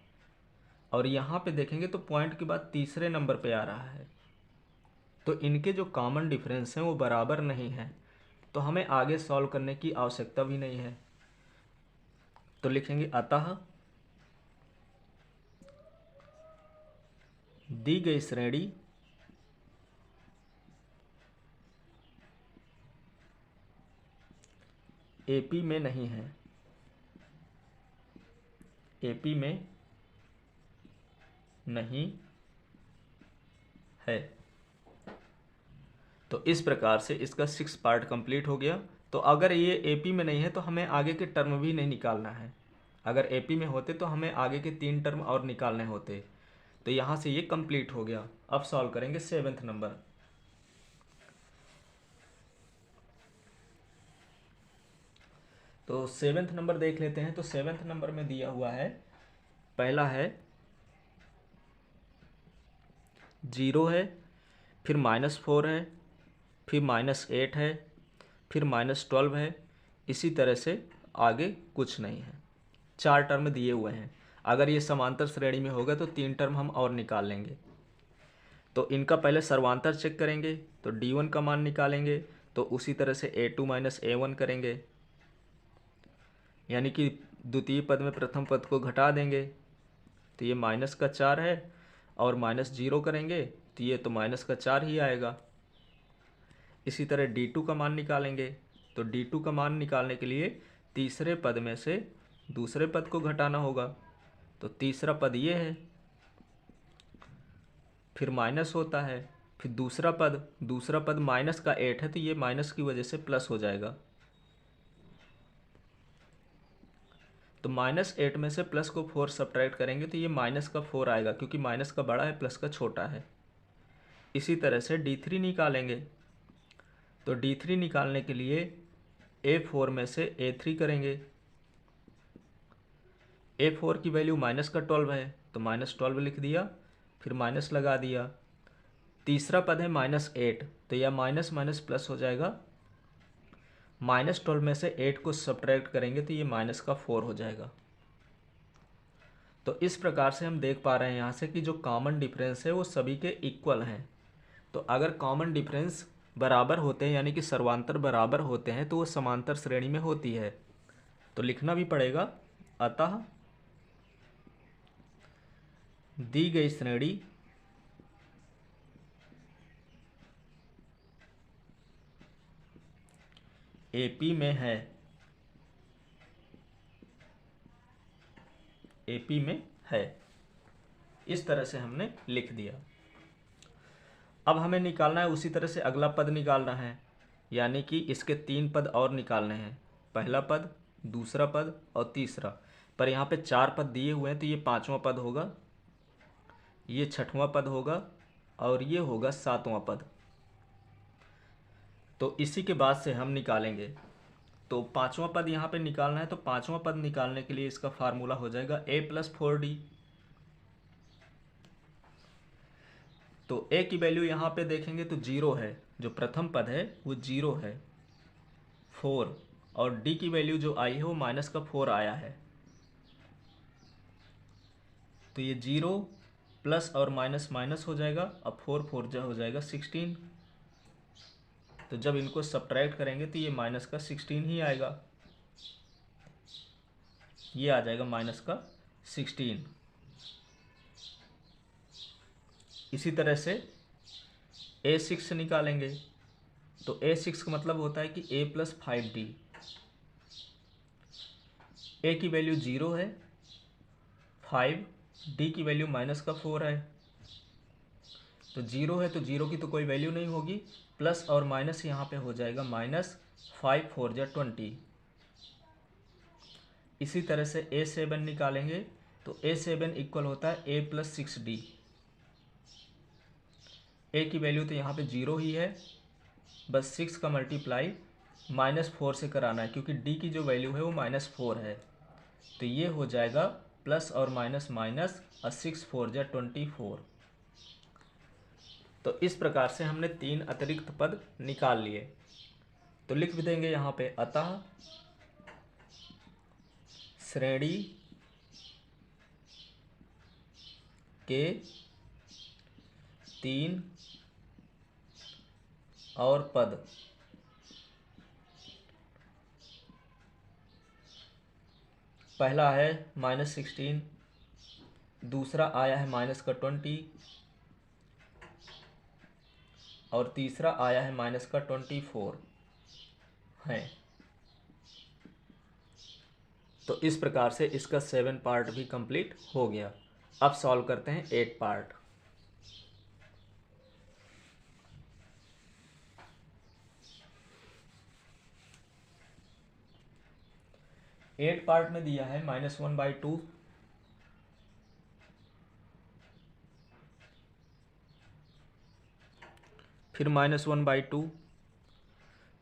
Speaker 1: और यहाँ पे देखेंगे तो पॉइंट के बाद तीसरे नंबर पे आ रहा है। तो इनके जो कॉमन डिफरेंस हैं वो बराबर नहीं है। तो हमें आगे सॉल्व करने की आवश्यकता भी नहीं है। तो लिखेंगे अतः दी गई श्रेणी एपी में नहीं है। एपी में नहीं है। तो इस प्रकार से इसका 6 पार्ट कंप्लीट हो गया। तो अगर ये एपी में नहीं है तो हमें आगे के टर्म भी नहीं निकालना है। अगर एपी में होते तो हमें आगे के 3 टर्म और निकालने होते। तो यहाँ से ये कंप्लीट हो गया। अब सॉल्व करेंगे 7th नंबर। तो 7th नंबर देख लेते हैं। तो 7th नंबर में दिया हुआ है, पहला है 0 है, फिर -4 है, फिर -8 है, फिर -12 है। इसी तरह से आगे कुछ नहीं है। 4 टर्म दिए हुए हैं। अगर ये समांतर श्रेणी में होगा तो 3 टर्म हम और निकाल लेंगे। तो इनका पहले सर्वांतर चेक करेंगे। तो D1 का मान निकालेंगे। तो उसी तरह से A2 - A1 करेंगे, यानी कि द्वितीय पद में प्रथम पद को घटा देंगे। तो ये -4 है और -0 करेंगे तो ये तो -4 ही आएगा। इसी तरह D2 का मान निकालेंगे। तो D2 का मान निकालने के लिए तीसरे पद में से दूसरे पद को घटाना होगा। तो तीसरा पद ये है, फिर माइनस होता है, फिर दूसरा पद -8 है तो ये माइनस की वजह से प्लस हो जाएगा। तो -8 में से प्लस को 4 सब्ट्रैक्ट करेंगे तो ये -4 आएगा, क्योंकि माइनस का बड़ा है प्लस का छोटा है। इसी तरह से D3 निकालेंगे। तो D3 निकालने के लिए A4 में से A3 करेंगे। A4 की वैल्यू -12 है तो -12 लिख दिया, फिर माइनस लगा दिया। तीसरा पद है -8 तो यह माइनस माइनस प्लस हो जाएगा। -12 में से 8 को सब्ट्रैक्ट करेंगे तो ये -4 हो जाएगा। तो इस प्रकार से हम देख पा रहे हैं यहाँ से कि जो कॉमन डिफरेंस है वो सभी के इक्वल हैं। तो अगर कॉमन डिफरेंस बराबर होते हैं, यानी कि सर्वांतर बराबर होते हैं, तो वो समांतर श्रेणी में होती है। तो लिखना भी पड़ेगा, अतः दी गई श्रेणी एपी में है, एपी में है। इस तरह से हमने लिख दिया। अब हमें निकालना है उसी तरह से अगला पद निकालना है, यानी कि इसके 3 पद और निकालने हैं। पहला पद, दूसरा पद और तीसरा। पर यहाँ पे 4 पद दिए हुए हैं तो ये 5वां पद होगा, ये 6वां पद होगा और ये होगा 7वां पद। तो इसी के बाद से हम निकालेंगे। तो 5वां पद यहाँ पे निकालना है। तो 5वां पद निकालने के लिए इसका फार्मूला हो जाएगा A + 4D। तो A की वैल्यू यहाँ पे देखेंगे तो 0 है, जो प्रथम पद है वो 0 है, 4। और D की वैल्यू जो आई है वो -4 आया है। तो ये 0 प्लस और माइनस माइनस हो जाएगा। अब 4 4 हो जाएगा 16। तो जब इनको सब्ट्रैक्ट करेंगे तो ये -16 ही आएगा। ये आ जाएगा -16। इसी तरह से A6 निकालेंगे। तो A6 का मतलब होता है कि A + 5D। A की वैल्यू 0 है, 5, D की वैल्यू -4 है। तो 0 है तो 0 की तो कोई वैल्यू नहीं होगी, प्लस और माइनस यहाँ पे हो जाएगा -5 4 जा 20। इसी तरह से A7 निकालेंगे। तो A7 इक्वल होता है A + 6D। A की वैल्यू तो यहाँ पे 0 ही है, बस 6 का मल्टीप्लाई -4 से कराना है, क्योंकि D की जो वैल्यू है वो -4 है। तो ये हो जाएगा प्लस और माइनस माइनस, और 6 4 जा 24। तो इस प्रकार से हमने 3 अतिरिक्त पद निकाल लिए। तो लिख भी देंगे यहाँ पे, अतः श्रेणी के 3 और पद पहला है -16, दूसरा आया है -20 और तीसरा आया है -24 है। तो इस प्रकार से इसका 7 पार्ट भी कंप्लीट हो गया। अब सॉल्व करते हैं 8 पार्ट। 8 पार्ट में दिया है -1/2, फिर -1/2,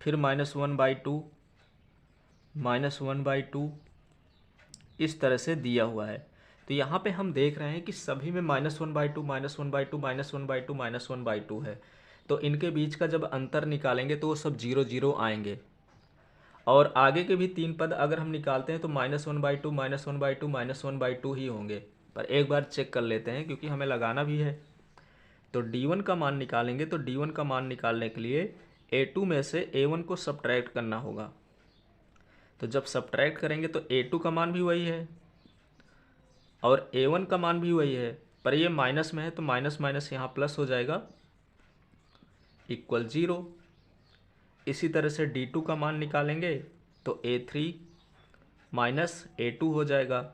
Speaker 1: फिर -1/2, -1/2, इस तरह से दिया हुआ है। तो यहाँ पे हम देख रहे हैं कि सभी में -1/2, -1/2, -1/2, -1/2 है। तो इनके बीच का जब अंतर निकालेंगे तो वो सब 0 0 आएंगे। और आगे के भी 3 पद अगर हम निकालते हैं तो -1/2, -1/2, -1/2 ही होंगे। पर एक बार चेक कर लेते हैं क्योंकि हमें लगाना भी है। तो D1 का मान निकालेंगे तो D1 का मान निकालने के लिए A2 में से A1 को सब्ट्रैक्ट करना होगा। तो जब सब्ट्रैक्ट करेंगे तो A2 का मान भी वही है और A1 का मान भी वही है, पर ये माइनस में है तो माइनस माइनस यहाँ प्लस हो जाएगा, इक्वल 0। इसी तरह से D2 का मान निकालेंगे तो A3 माइनस A2 हो जाएगा।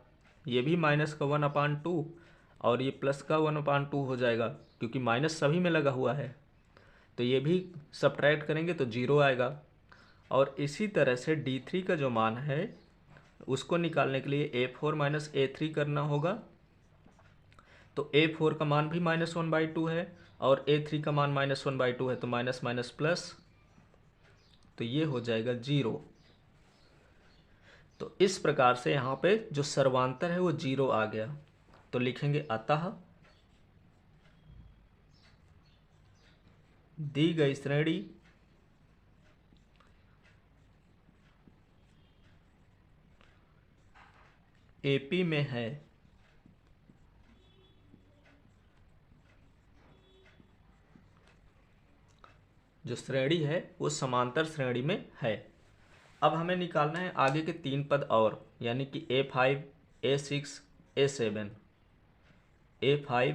Speaker 1: ये भी माइनस का 1/2 और ये प्लस का 1/2 हो जाएगा क्योंकि माइनस सभी में लगा हुआ है। तो ये भी सब्ट्रैक्ट करेंगे तो 0 आएगा। और इसी तरह से D3 का जो मान है उसको निकालने के लिए A4 माइनस A3 करना होगा। तो A4 का मान भी -1/2 है और A3 का मान -1/2 है, तो माइनस माइनस प्लस, तो ये हो जाएगा 0। तो इस प्रकार से यहाँ पे जो सर्वांतर है वो 0 आ गया। तो लिखेंगे अतः दी गई श्रेणी AP में है जो श्रेणी है वो समांतर श्रेणी में है। अब हमें निकालना है आगे के 3 पद और, यानी कि A5, A6, A7, A5,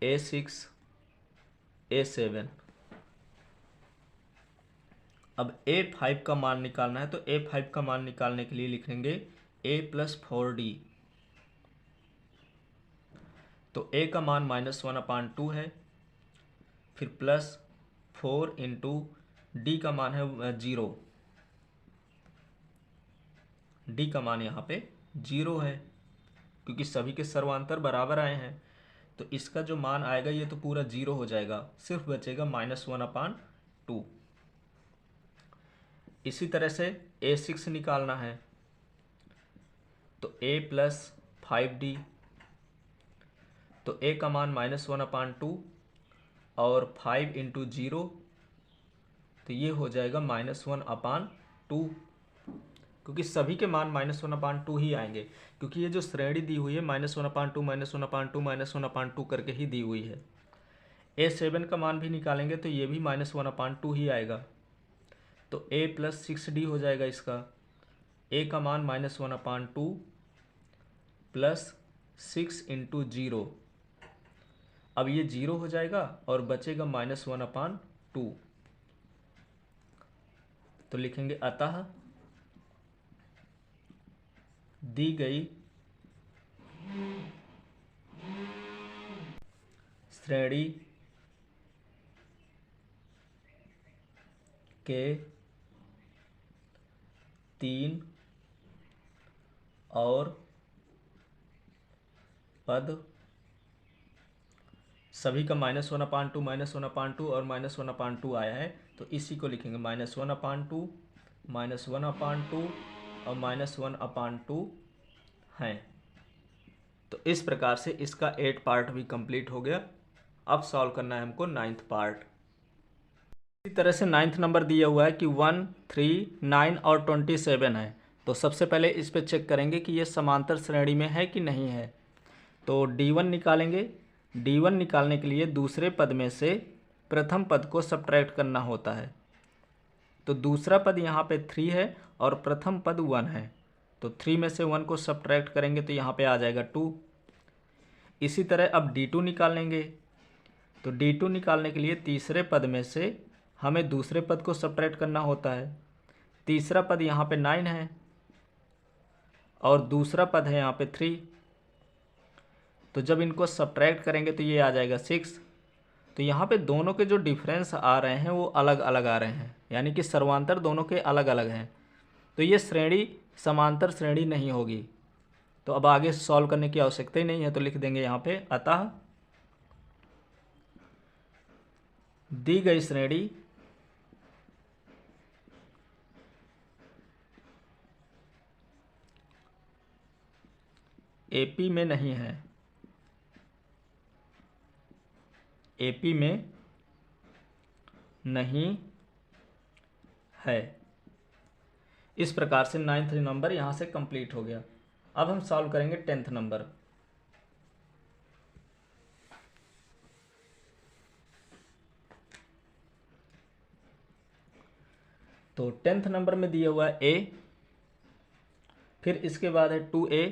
Speaker 1: A6, A7। अब A5 का मान निकालना है तो A5 का मान निकालने के लिए लिखेंगे A + 4D। तो A का मान -1/2 है, फिर प्लस 4 इंटू D का मान है 0। D का मान यहाँ पे 0 है क्योंकि सभी के सर्वांतर बराबर आए हैं। तो इसका जो मान आएगा ये तो पूरा 0 हो जाएगा, सिर्फ बचेगा -1/2। इसी तरह से A6 निकालना है तो A + 5D। तो A का मान -1/2 और 5 इंटू 0, तो ये हो जाएगा -1/2, क्योंकि सभी के मान -1/2 ही आएंगे क्योंकि ये जो श्रेणी दी हुई है -1/2, -1/2, -1/2 करके ही दी हुई है। A7 का मान भी निकालेंगे तो ये भी -1/2 ही आएगा। तो A + 6D हो जाएगा इसका। A का मान -1/2 प्लस 6 इंटू 0, अब ये 0 हो जाएगा और बचेगा -1/2। तो लिखेंगे अतः दी गई श्रेणी के 3 और पद सभी का -1/2, -1/2 और -1/2 आया है, तो इसी को लिखेंगे -1/2, -1/2 और -1/2 हैं। तो इस प्रकार से इसका 8 पार्ट भी कंप्लीट हो गया। अब सॉल्व करना है हमको 9th पार्ट। इसी तरह से 9th नंबर दिया हुआ है कि 1, 3, 9 और 27 है। तो सबसे पहले इस पे चेक करेंगे कि ये समांतर श्रेणी में है कि नहीं है। तो D1 निकालेंगे। D1 निकालने के लिए दूसरे पद में से प्रथम पद को सब्ट्रैक्ट करना होता है। तो दूसरा पद यहाँ पे 3 है और प्रथम पद 1 है, तो 3 में से 1 को सब्ट्रैक्ट करेंगे तो यहाँ पे आ जाएगा 2। इसी तरह अब D2 निकालेंगे। तो D2 निकालने के लिए तीसरे पद में से हमें दूसरे पद को सब्ट्रैक्ट करना होता है। तीसरा पद यहाँ पे 9 है और दूसरा पद है यहाँ पे 3। तो जब इनको सब्ट्रैक्ट करेंगे तो ये आ जाएगा 6। तो यहाँ पे दोनों के जो डिफरेंस आ रहे हैं वो अलग अलग आ रहे हैं, यानी कि सर्वांतर दोनों के अलग अलग हैं। तो ये श्रेणी समांतर श्रेणी नहीं होगी। तो अब आगे सॉल्व करने की आवश्यकता ही नहीं है, तो लिख देंगे यहाँ पे अतः दी गई श्रेणी एपी में नहीं है, एपी में नहीं है। इस प्रकार से 9th नंबर यहाँ से कंप्लीट हो गया। अब हम सॉल्व करेंगे 10th नंबर। तो 10th नंबर में दिया हुआ है a, फिर इसके बाद है 2a,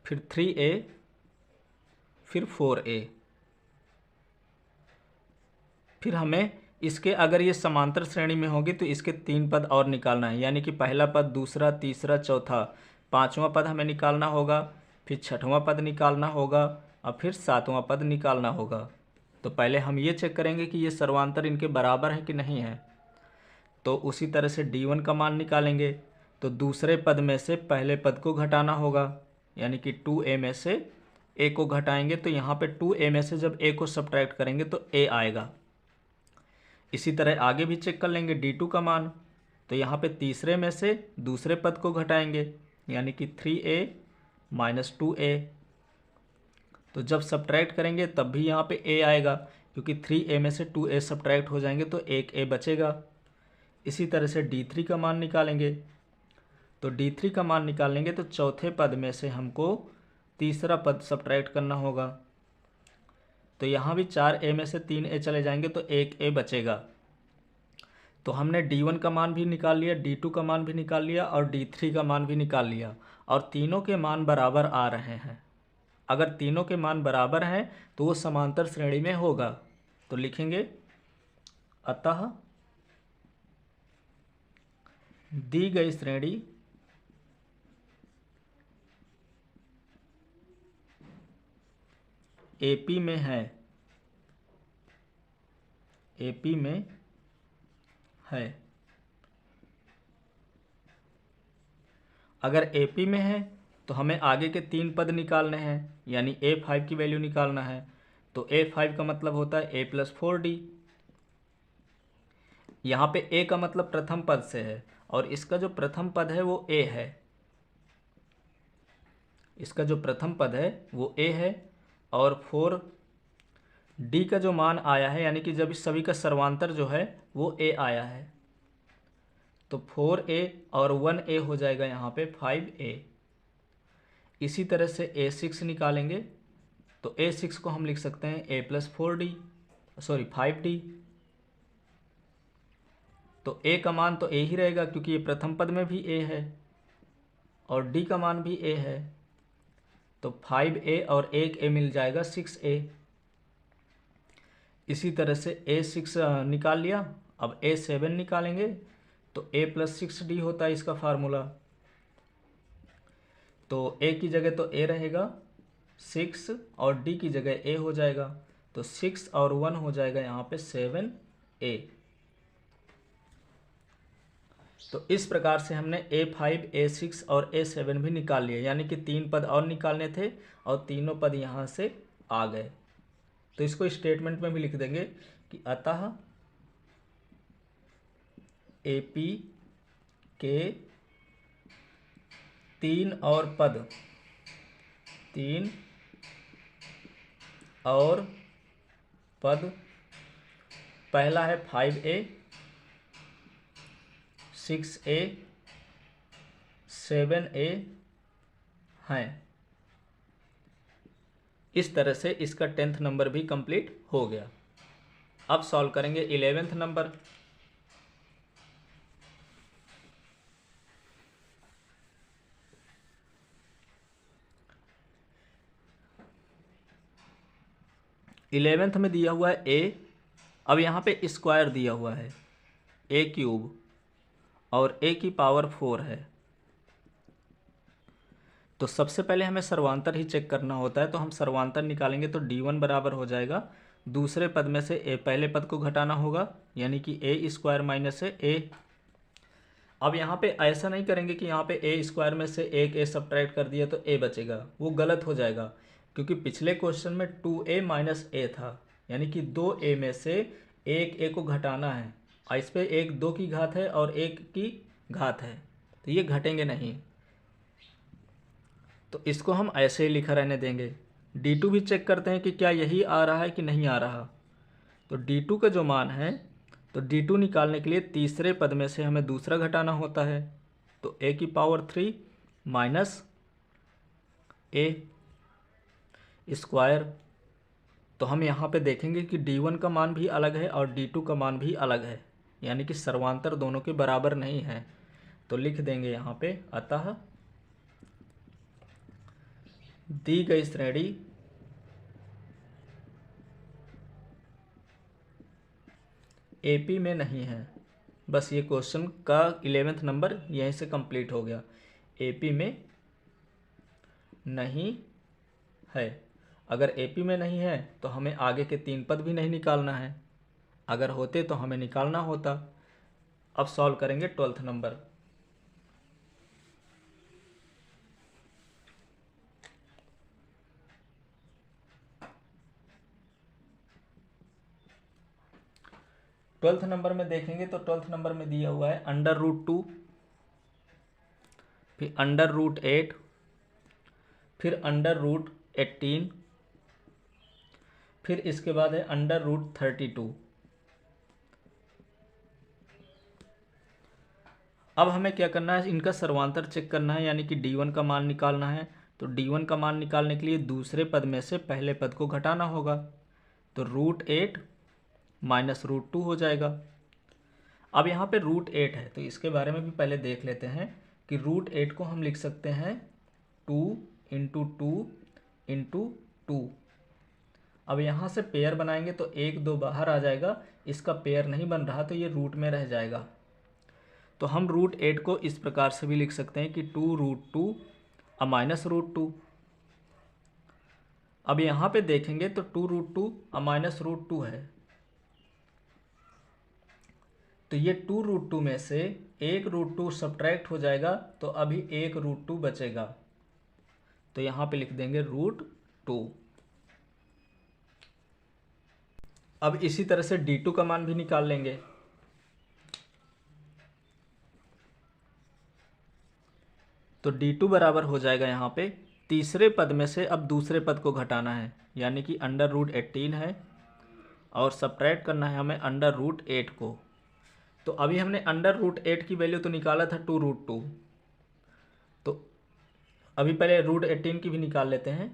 Speaker 1: फिर 3a, फिर 4a। फिर हमें इसके अगर ये समांतर श्रेणी में होगी तो इसके 3 पद और निकालना है, यानी कि पहला पद, दूसरा, तीसरा, चौथा, 5वां पद हमें निकालना होगा, फिर 6वां पद निकालना होगा और फिर 7वां पद निकालना होगा। तो पहले हम ये चेक करेंगे कि ये सर्वांतर इनके बराबर है कि नहीं है। तो उसी तरह से d1 का मान निकालेंगे। तो दूसरे पद में से पहले पद को घटाना होगा, यानी कि 2a में से a को घटाएंगे। तो यहाँ पे 2a में से जब a को सब्ट्रैक्ट करेंगे तो a आएगा। इसी तरह आगे भी चेक कर लेंगे d2 का मान। तो यहाँ पे तीसरे में से दूसरे पद को घटाएंगे, यानी कि 3a माइनस 2a। तो जब सब्ट्रैक्ट करेंगे तब भी यहाँ पे a आएगा, क्योंकि 3a में से 2a सब्ट्रैक्ट हो जाएंगे तो एक a बचेगा। इसी तरह से d3 का मान निकालेंगे। तो d3 का मान निकालेंगे तो चौथे पद में से हमको तीसरा पद सब्ट्रैक्ट करना होगा। तो यहाँ भी 4a में से 3a चले जाएंगे तो एक a बचेगा। तो हमने d1 का मान भी निकाल लिया, d2 का मान भी निकाल लिया और d3 का मान भी निकाल लिया, और तीनों के मान बराबर आ रहे हैं। अगर तीनों के मान बराबर हैं तो वो समांतर श्रेणी में होगा। तो लिखेंगे अतः दी गई श्रेणी एपी में है, एपी में है। अगर एपी में है तो हमें आगे के 3 पद निकालने हैं, यानी a5 की वैल्यू निकालना है। तो a5 का मतलब होता है a + 4d। यहाँ पे a का मतलब प्रथम पद से है, और इसका जो प्रथम पद है वो a है। इसका जो प्रथम पद है वो a है, और 4d का जो मान आया है, यानी कि जब इस सभी का सर्वांतर जो है वो a आया है, तो 4a और 1a हो जाएगा यहाँ पे 5a। इसी तरह से a6 निकालेंगे। तो a6 को हम लिख सकते हैं a + 5d। तो a का मान तो a ही रहेगा, क्योंकि ये प्रथम पद में भी a है और d का मान भी a है। तो 5a और 1a मिल जाएगा 6a। इसी तरह से a6 निकाल लिया। अब a7 निकालेंगे तो a + 6d होता है इसका फार्मूला। तो a की जगह तो a रहेगा 6 और d की जगह a हो जाएगा। तो 6 और 1 हो जाएगा यहाँ पे 7a। तो इस प्रकार से हमने a5, a6 और a7 भी निकाल लिए, यानी कि 3 पद और निकालने थे और तीनों पद यहाँ से आ गए। तो इसको स्टेटमेंट में भी लिख देंगे कि अतः एपी के 3 और पद, पहला है 5a, 6a, 7a हैं। इस तरह से इसका 10th नंबर भी कंप्लीट हो गया। अब सॉल्व करेंगे 11th नंबर। इलेवेंथ में दिया हुआ है a। अब यहाँ पे स्क्वायर दिया हुआ है a³ और a की पावर 4 है। तो सबसे पहले हमें सर्वांतर ही चेक करना होता है। तो हम सर्वांतर निकालेंगे तो d1 बराबर हो जाएगा, दूसरे पद में से पहले पद को घटाना होगा, यानी कि a² - a। अब यहाँ पे ऐसा नहीं करेंगे कि यहाँ पे ए स्क्वायर में से एक ए सब्ट्रैक्ट कर दिया तो ए बचेगा, वो गलत हो जाएगा, क्योंकि पिछले क्वेश्चन में 2a माइनस ए था, यानी कि 2a में से एक ए को घटाना है, और इस पे एक 2 की घात है और 1 की घात है, तो ये घटेंगे नहीं, तो इसको हम ऐसे ही लिखा रहने देंगे। d2 भी चेक करते हैं कि क्या यही आ रहा है कि नहीं आ रहा। तो d2 का जो मान है, तो d2 निकालने के लिए तीसरे पद में से हमें दूसरा घटाना होता है, तो a की पावर 3 माइनस a स्क्वायर। तो हम यहाँ पे देखेंगे कि d1 का मान भी अलग है और d2 का मान भी अलग है, यानी कि सर्वांतर दोनों के बराबर नहीं है। तो लिख देंगे यहाँ पे, अतः दी गई श्रेणी एपी में नहीं है। बस ये क्वेश्चन का 11वां नंबर यहीं से कंप्लीट हो गया, एपी में नहीं है। अगर एपी में नहीं है तो हमें आगे के 3 पद भी नहीं निकालना है, अगर होते तो हमें निकालना होता। अब सॉल्व करेंगे 12वां नंबर। ट्वेल्थ नंबर में देखेंगे तो 12th नंबर में दिया हुआ है √2, फिर √8, फिर √18, फिर इसके बाद है √32। अब हमें क्या करना है, इनका सर्वांतर चेक करना है, यानी कि d1 का मान निकालना है। तो d1 का मान निकालने के लिए दूसरे पद में से पहले पद को घटाना होगा, तो √8 माइनस √2 हो जाएगा। अब यहाँ पे √8 है, तो इसके बारे में भी पहले देख लेते हैं कि √8 को हम लिख सकते हैं 2 इंटू 2 इंटू 2। अब यहाँ से पेयर बनाएंगे तो 1 2 बाहर आ जाएगा, इसका पेयर नहीं बन रहा तो ये रूट में रह जाएगा। तो हम √8 को इस प्रकार से भी लिख सकते हैं कि 2√2 माइनस √2। अब यहाँ पे देखेंगे तो 2√2 माइनस √2 है, तो ये 2√2 में से एक √2 सब्ट्रैक्ट हो जाएगा, तो अभी एक √2 बचेगा, तो यहाँ पे लिख देंगे √2। अब इसी तरह से d2 का मान भी निकाल लेंगे। तो d2 बराबर हो जाएगा, यहाँ पे तीसरे पद में से अब दूसरे पद को घटाना है, यानी कि √18 है और सब्ट्रैक्ट करना है हमें √8 को। तो अभी हमने √8 की वैल्यू तो निकाला था 2√2, तो अभी पहले √18 की भी निकाल लेते हैं।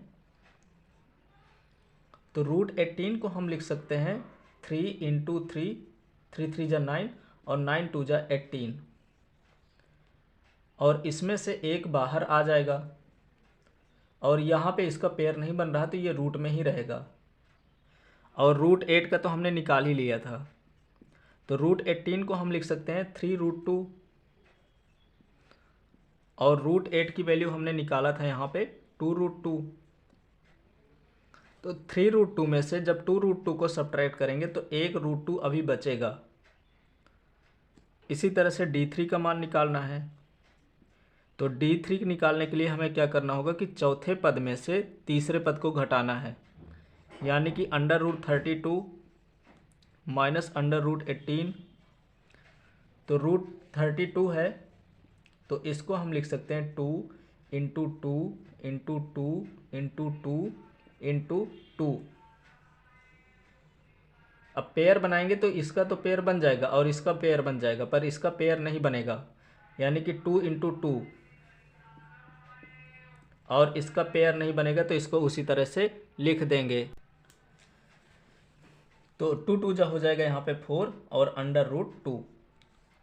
Speaker 1: तो √18 को हम लिख सकते हैं 3 इंटू 3, 3 3 जा 9 और 9 2 जा 18, और इसमें से एक बाहर आ जाएगा, और यहाँ पे इसका पेयर नहीं बन रहा तो ये रूट में ही रहेगा, और √8 का तो हमने निकाल ही लिया था। तो √18 को हम लिख सकते हैं 3√2, और √8 की वैल्यू हमने निकाला था यहाँ पे 2√2। तो 3√2 में से जब 2√2 को सब्ट्रैक्ट करेंगे तो एक √2 अभी बचेगा। इसी तरह से d3 का मान निकालना है। तो d3 निकालने के लिए हमें क्या करना होगा कि चौथे पद में से तीसरे पद को घटाना है, यानी कि √32 माइनस √18। तो √32 है, तो इसको हम लिख सकते हैं 2 इंटू 2 इंटू 2 इंटू 2 इंटू 2। अब पेयर बनाएंगे तो इसका तो पेयर बन जाएगा और इसका पेयर बन जाएगा, पर इसका पेयर नहीं बनेगा, यानी कि 2 इंटू 2, और इसका पेयर नहीं बनेगा तो इसको उसी तरह से लिख देंगे। तो 2 2 जा हो जाएगा यहाँ पे 4 और √2।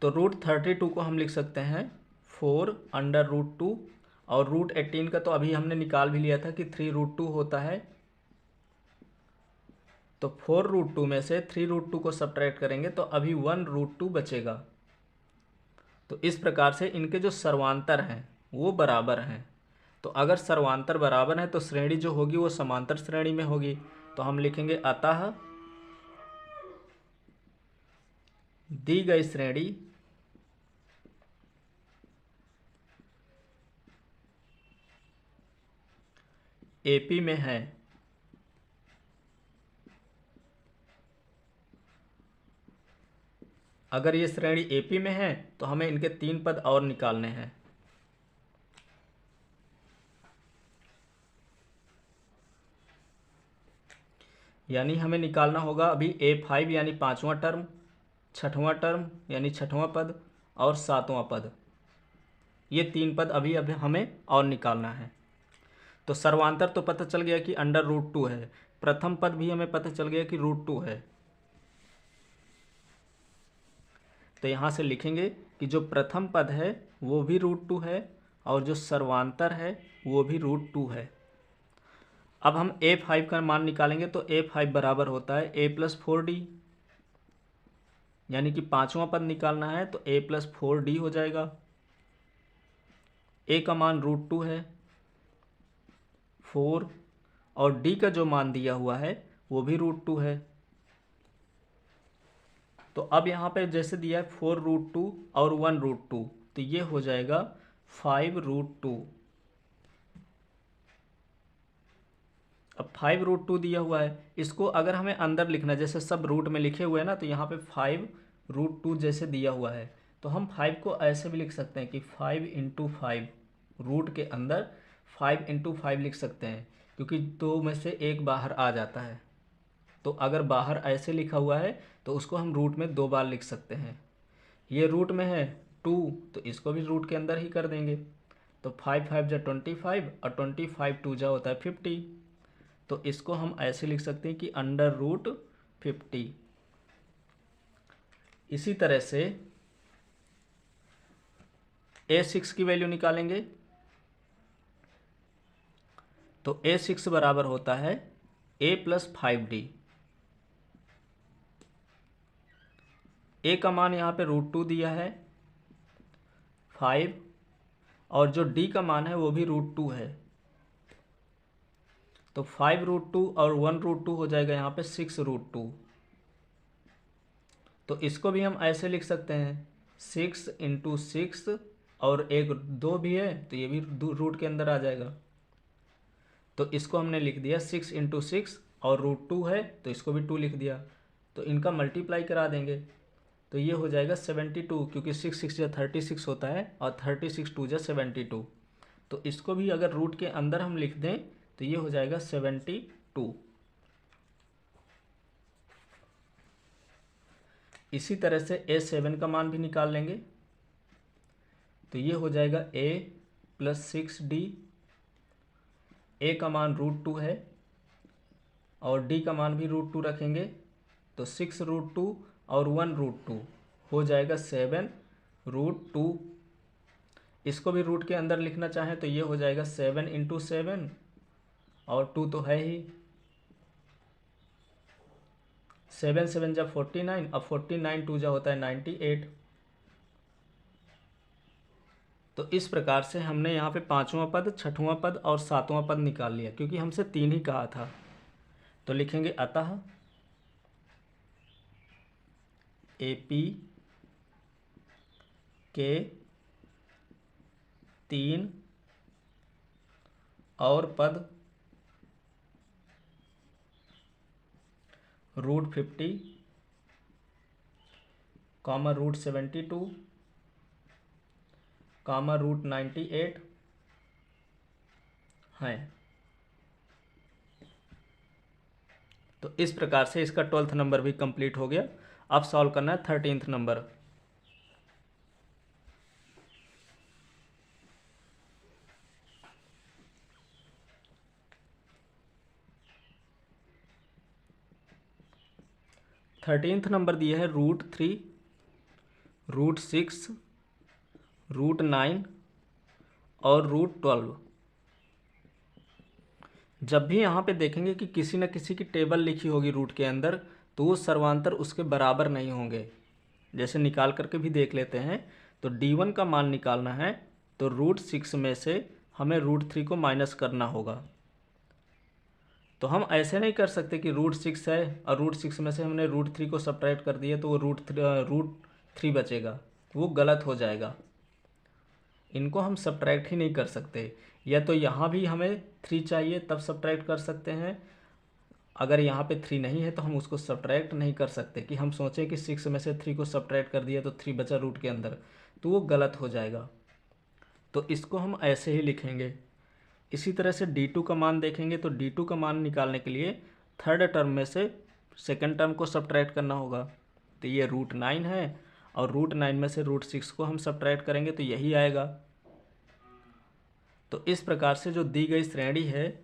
Speaker 1: तो √32 को हम लिख सकते हैं 4 √2, और √18 का तो अभी हमने निकाल भी लिया था कि 3√2 होता है। तो 4√2 में से 3√2 को सब्ट्रैक्ट करेंगे तो अभी 1√2 बचेगा। तो इस प्रकार से इनके जो सर्वांतर हैं वो बराबर हैं। तो अगर सर्वांतर बराबर हैं तो श्रेणी जो होगी वो समांतर श्रेणी में होगी। तो हम लिखेंगे अतः दी गई श्रेणी एपी में हैं, अगर ये श्रेणी एपी में है तो हमें इनके 3 पद और निकालने हैं। यानी हमें निकालना होगा अभी A5 यानी 5वां टर्म, 6वां टर्म यानी 6वां पद और 7वां पद, ये 3 पद अभी हमें और निकालना है। तो सर्वांतर तो पता चल गया कि √2 है, प्रथम पद भी हमें पता चल गया कि √2 है। तो यहाँ से लिखेंगे कि जो प्रथम पद है वो भी √2 है और जो सर्वांतर है वो भी √2 है। अब हम A5 का मान निकालेंगे तो A5 बराबर होता है A+4D, यानी कि 5वां पद निकालना है तो A+4D हो जाएगा। A का मान √2 है 4 और D का जो मान दिया हुआ है वो भी √2 है। तो अब यहाँ पे जैसे दिया है 4√2 और 1√2 तो ये हो जाएगा 5√2। अब 5√2 दिया हुआ है, इसको अगर हमें अंदर लिखना है जैसे सब रूट में लिखे हुए हैं ना, तो यहाँ पे 5√2 जैसे दिया हुआ है तो हम 5 को ऐसे भी लिख सकते हैं कि 5 × 5, रूट के अंदर 5 × 5 लिख सकते हैं क्योंकि 2 में से 1 बाहर आ जाता है। तो अगर बाहर ऐसे लिखा हुआ है तो उसको हम रूट में 2 बार लिख सकते हैं। ये रूट में है 2 तो इसको भी रूट के अंदर ही कर देंगे। तो 5 5 जा 25 और 25 2 जा होता है 50। तो इसको हम ऐसे लिख सकते हैं कि √50। इसी तरह से A6 की वैल्यू निकालेंगे तो A6 बराबर होता है A+5D। A का मान यहाँ पे √2 दिया है 5 और जो D का मान है वो भी √2 है। तो 5√2 और 1√2 हो जाएगा यहाँ पे 6√2। तो इसको भी हम ऐसे लिख सकते हैं 6 × 6 और एक 2 भी है तो ये भी रूट के अंदर आ जाएगा। तो इसको हमने लिख दिया 6 × 6 और √2 है तो इसको भी 2 लिख दिया। तो इनका मल्टीप्लाई करा देंगे तो ये हो जाएगा 72 क्योंकि 6 6 या 36 होता है और 36 2 जा 72। तो इसको भी अगर रूट के अंदर हम लिख दें तो ये हो जाएगा 72। इसी तरह से A7 का मान भी निकाल लेंगे तो ये हो जाएगा A+6D। A का मान √2 है और D का मान भी √2 रखेंगे तो 6√2 और 1√2 हो जाएगा 7√2। इसको भी रूट के अंदर लिखना चाहें तो ये हो जाएगा 7 × 7 और 2 तो है ही, 7 7 जा 49 अब 49 2 जा होता है 98। तो इस प्रकार से हमने यहाँ पे 5वां पद, 6वां पद और 7वां पद निकाल लिया क्योंकि हमसे 3 ही कहा था। तो लिखेंगे अतः AP के 3 और पद √50, √72, √98 हैं। तो इस प्रकार से इसका 12th नंबर भी कंप्लीट हो गया। अब सॉल्व करना है 13th नंबर। थर्टीन्थ नंबर दिया है √3, √6, √9 और √12। जब भी यहाँ पे देखेंगे कि किसी न किसी की टेबल लिखी होगी रूट के अंदर तो वो सर्वांतर उसके बराबर नहीं होंगे। जैसे निकाल करके भी देख लेते हैं। तो D1 का मान निकालना है तो √6 में से हमें √3 को माइनस करना होगा। तो हम ऐसे नहीं कर सकते कि √6 है और √6 में से हमने √3 को सब्ट्रैक्ट कर दिया तो वो √3 बचेगा, वो गलत हो जाएगा। इनको हम सब्ट्रैक्ट ही नहीं कर सकते। या तो यहाँ भी हमें 3 चाहिए तब सब्ट्रैक्ट कर सकते हैं, अगर यहाँ पे 3 नहीं है तो हम उसको सब्ट्रैक्ट नहीं कर सकते कि हम सोचें कि 6 में से 3 को सब्ट्रैक्ट कर दिया तो 3 बचा रूट के अंदर, तो वो गलत हो जाएगा। तो इसको हम ऐसे ही लिखेंगे। इसी तरह से D2 का मान देखेंगे तो D2 का मान निकालने के लिए थर्ड टर्म में से सेकंड टर्म को सब्ट्रैक्ट करना होगा। तो ये √9 है और √9 में से √6 को हम सब्ट्रैक्ट करेंगे तो यही आएगा। तो इस प्रकार से जो दी गई श्रेणी है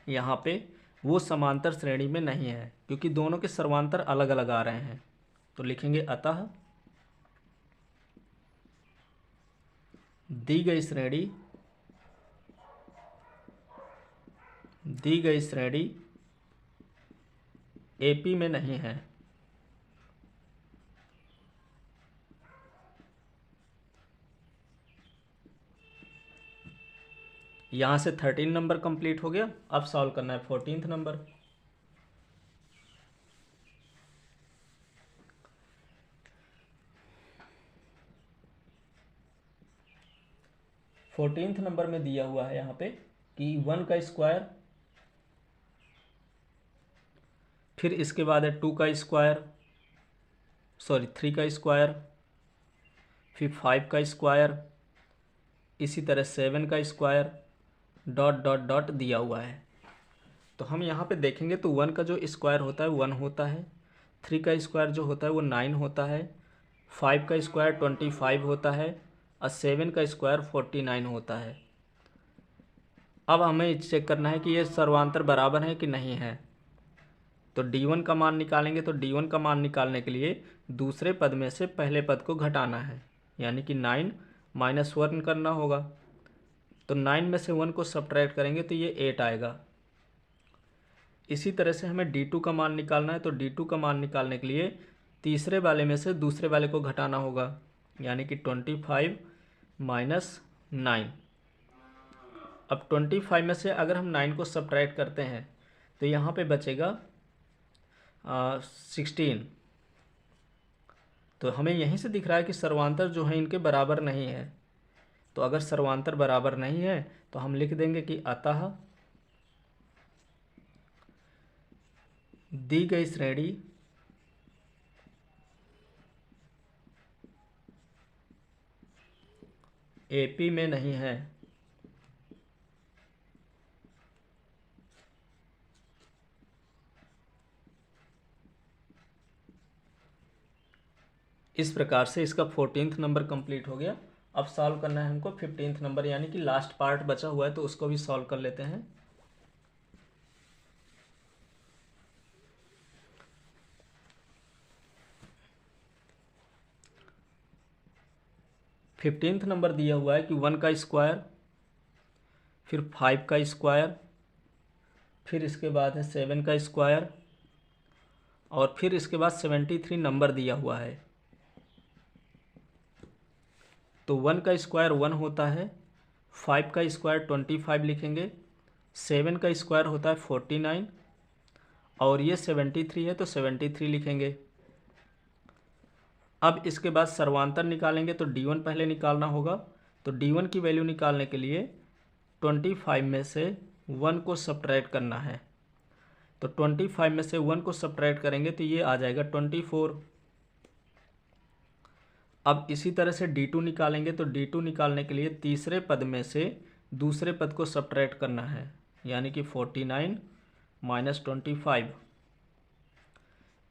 Speaker 1: यहाँ पे वो समांतर श्रेणी में नहीं है, क्योंकि दोनों के सर्वांतर अलग अलग आ रहे हैं। तो लिखेंगे अतः दी गई श्रेणी एपी में नहीं है। यहाँ से 13 नंबर कंप्लीट हो गया। अब सॉल्व करना है 14th नंबर। 14th नंबर में दिया हुआ है यहाँ पे कि 1 का स्क्वायर, फिर इसके बाद है 2 का स्क्वायर, सॉरी 3 का स्क्वायर, फिर 5 का स्क्वायर, इसी तरह 7 का स्क्वायर, डॉट डॉट डॉट दिया हुआ है। तो हम यहाँ पे देखेंगे तो 1 का जो स्क्वायर होता है 1 होता है, 3 का स्क्वायर जो होता है वो 9 होता है, 5 का स्क्वायर 25 होता है और 7 का स्क्वायर 49 होता है। अब हमें चेक करना है कि ये सर्वांतर बराबर है कि नहीं है। तो D1 का मान निकालेंगे। तो D1 का मान निकालने के लिए दूसरे पद में से पहले पद को घटाना है, यानी कि 9 - 1 करना होगा। तो 9 में से 1 को सब्ट्रैक्ट करेंगे तो ये 8 आएगा। इसी तरह से हमें D2 का मान निकालना है। तो D2 का मान निकालने के लिए तीसरे वाले में से दूसरे वाले को घटाना होगा, यानी कि 25 - 9। अब 25 में से अगर हम 9 को सब्ट्रैक्ट करते हैं तो यहाँ पे बचेगा 16। तो हमें यहीं से दिख रहा है कि सर्वांतर जो है इनके बराबर नहीं है। तो अगर सर्वांतर बराबर नहीं है तो हम लिख देंगे कि अतः दी गई श्रेणी एपी में नहीं है। इस प्रकार से इसका 14th नंबर कंप्लीट हो गया। अब सॉल्व करना है हमको 15th नंबर, यानी कि लास्ट पार्ट बचा हुआ है, तो उसको भी सॉल्व कर लेते हैं। फिफ्टींथ नंबर दिया हुआ है कि 1 का स्क्वायर, फिर 5 का स्क्वायर, फिर इसके बाद है 7 का स्क्वायर और फिर इसके बाद 73 नंबर दिया हुआ है। तो 1 का स्क्वायर 1 होता है, 5 का स्क्वायर 25 लिखेंगे, 7 का स्क्वायर होता है 49 और ये 73 है तो 73 लिखेंगे। अब इसके बाद सर्वांतर निकालेंगे तो D1 पहले निकालना होगा। तो D1 की वैल्यू निकालने के लिए 25 में से 1 को सब्ट्रैक्ट करना है। तो 25 में से 1 को सब्ट्रैक्ट करेंगे तो ये आ जाएगा 24। अब इसी तरह से D2 निकालेंगे। तो D2 निकालने के लिए तीसरे पद में से दूसरे पद को सब्ट्रैक्ट करना है, यानी कि 49 - 25।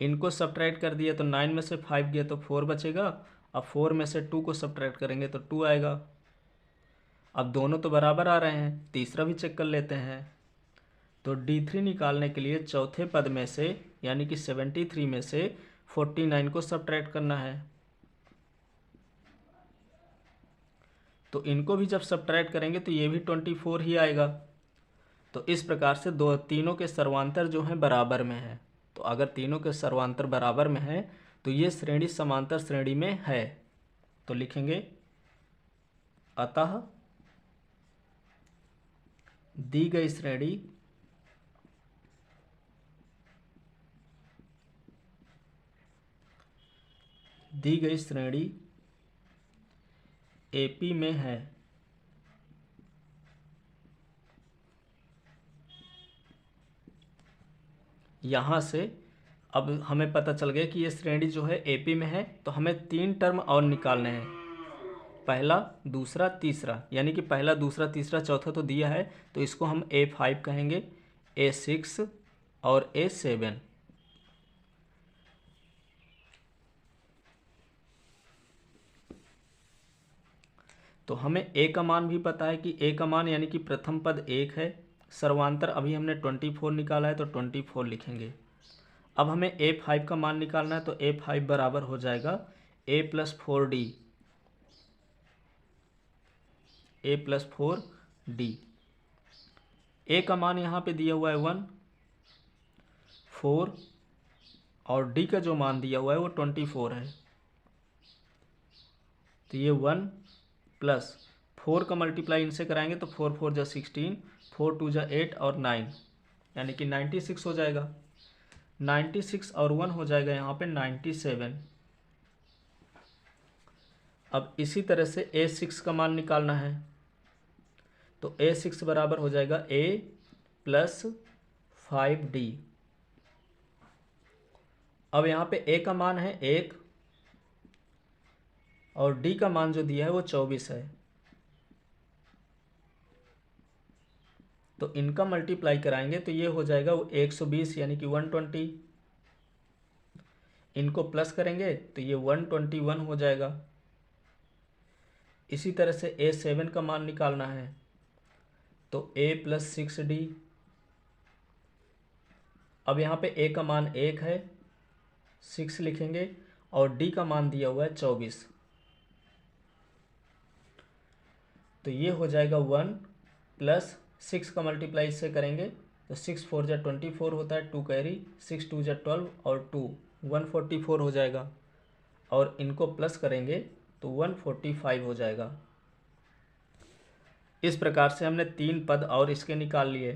Speaker 1: इनको सब्ट्रैक्ट कर दिया तो 9 में से 5 गया तो 4 बचेगा। अब 4 में से 2 को सब्ट्रैक्ट करेंगे तो 2 आएगा। अब दोनों तो बराबर आ रहे हैं, तीसरा भी चेक कर लेते हैं। तो D3 निकालने के लिए चौथे पद में से यानी कि 73 में से 49 को सब्ट्रैक्ट करना है। तो इनको भी जब सब्ट्रैक्ट करेंगे तो ये भी 24 ही आएगा। तो इस प्रकार से तीनों के सर्वांतर जो हैं बराबर में है। तो अगर तीनों के सर्वांतर बराबर में है तो ये श्रेणी समांतर श्रेणी में है। तो लिखेंगे अतः दी गई श्रेणी एपी में है। यहाँ से अब हमें पता चल गया कि ये श्रेणी जो है एपी में है, तो हमें 3 टर्म और निकालने हैं, पहला दूसरा तीसरा, यानी कि पहला दूसरा तीसरा चौथा तो दिया है, तो इसको हम A5 कहेंगे, A6 और A7। तो हमें A का मान भी पता है कि A का मान यानी कि प्रथम पद 1 है, सर्वांतर अभी हमने 24 निकाला है तो 24 लिखेंगे। अब हमें A5 का मान निकालना है, तो A5 बराबर हो जाएगा A+4D, A+4D। A का मान यहाँ पे दिया हुआ है 1, 4 और D का जो मान दिया हुआ है वो 24 है, तो ये 1 प्लस 4 का मल्टीप्लाई इनसे कराएंगे तो 4 4 जा 16, 4 2 जा 8 और 9, यानी कि 96 हो जाएगा। 96 और 1 हो जाएगा यहाँ पे 97। अब इसी तरह से A6 का मान निकालना है, तो A6 बराबर हो जाएगा A+5D। अब यहाँ पे A का मान है 1 और D का मान जो दिया है वो 24 है, तो इनका मल्टीप्लाई कराएंगे तो ये हो जाएगा वो 120 यानी कि 120। इनको प्लस करेंगे तो ये 121 हो जाएगा। इसी तरह से A7 का मान निकालना है, तो A+6D। अब यहाँ पे A का मान 1 है, 6 लिखेंगे और D का मान दिया हुआ है 24, तो ये हो जाएगा 1 प्लस 6 का मल्टीप्लाई इससे करेंगे तो 6 4 जा 24 होता है, 2 कैरी, 6 2 जा 12 और 2 144 हो जाएगा, और इनको प्लस करेंगे तो 145 हो जाएगा। इस प्रकार से हमने 3 पद और इसके निकाल लिए,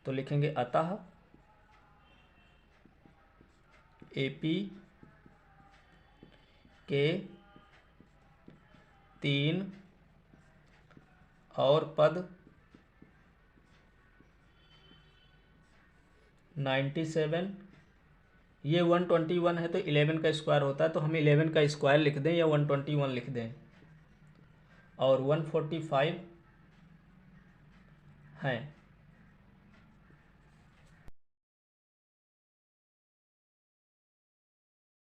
Speaker 1: तो लिखेंगे अतः एपी के 3 और पद 97, ये 121 है तो 11 का स्क्वायर होता है, तो हम 11 का स्क्वायर लिख दें या 121 लिख दें, और 145 हैं।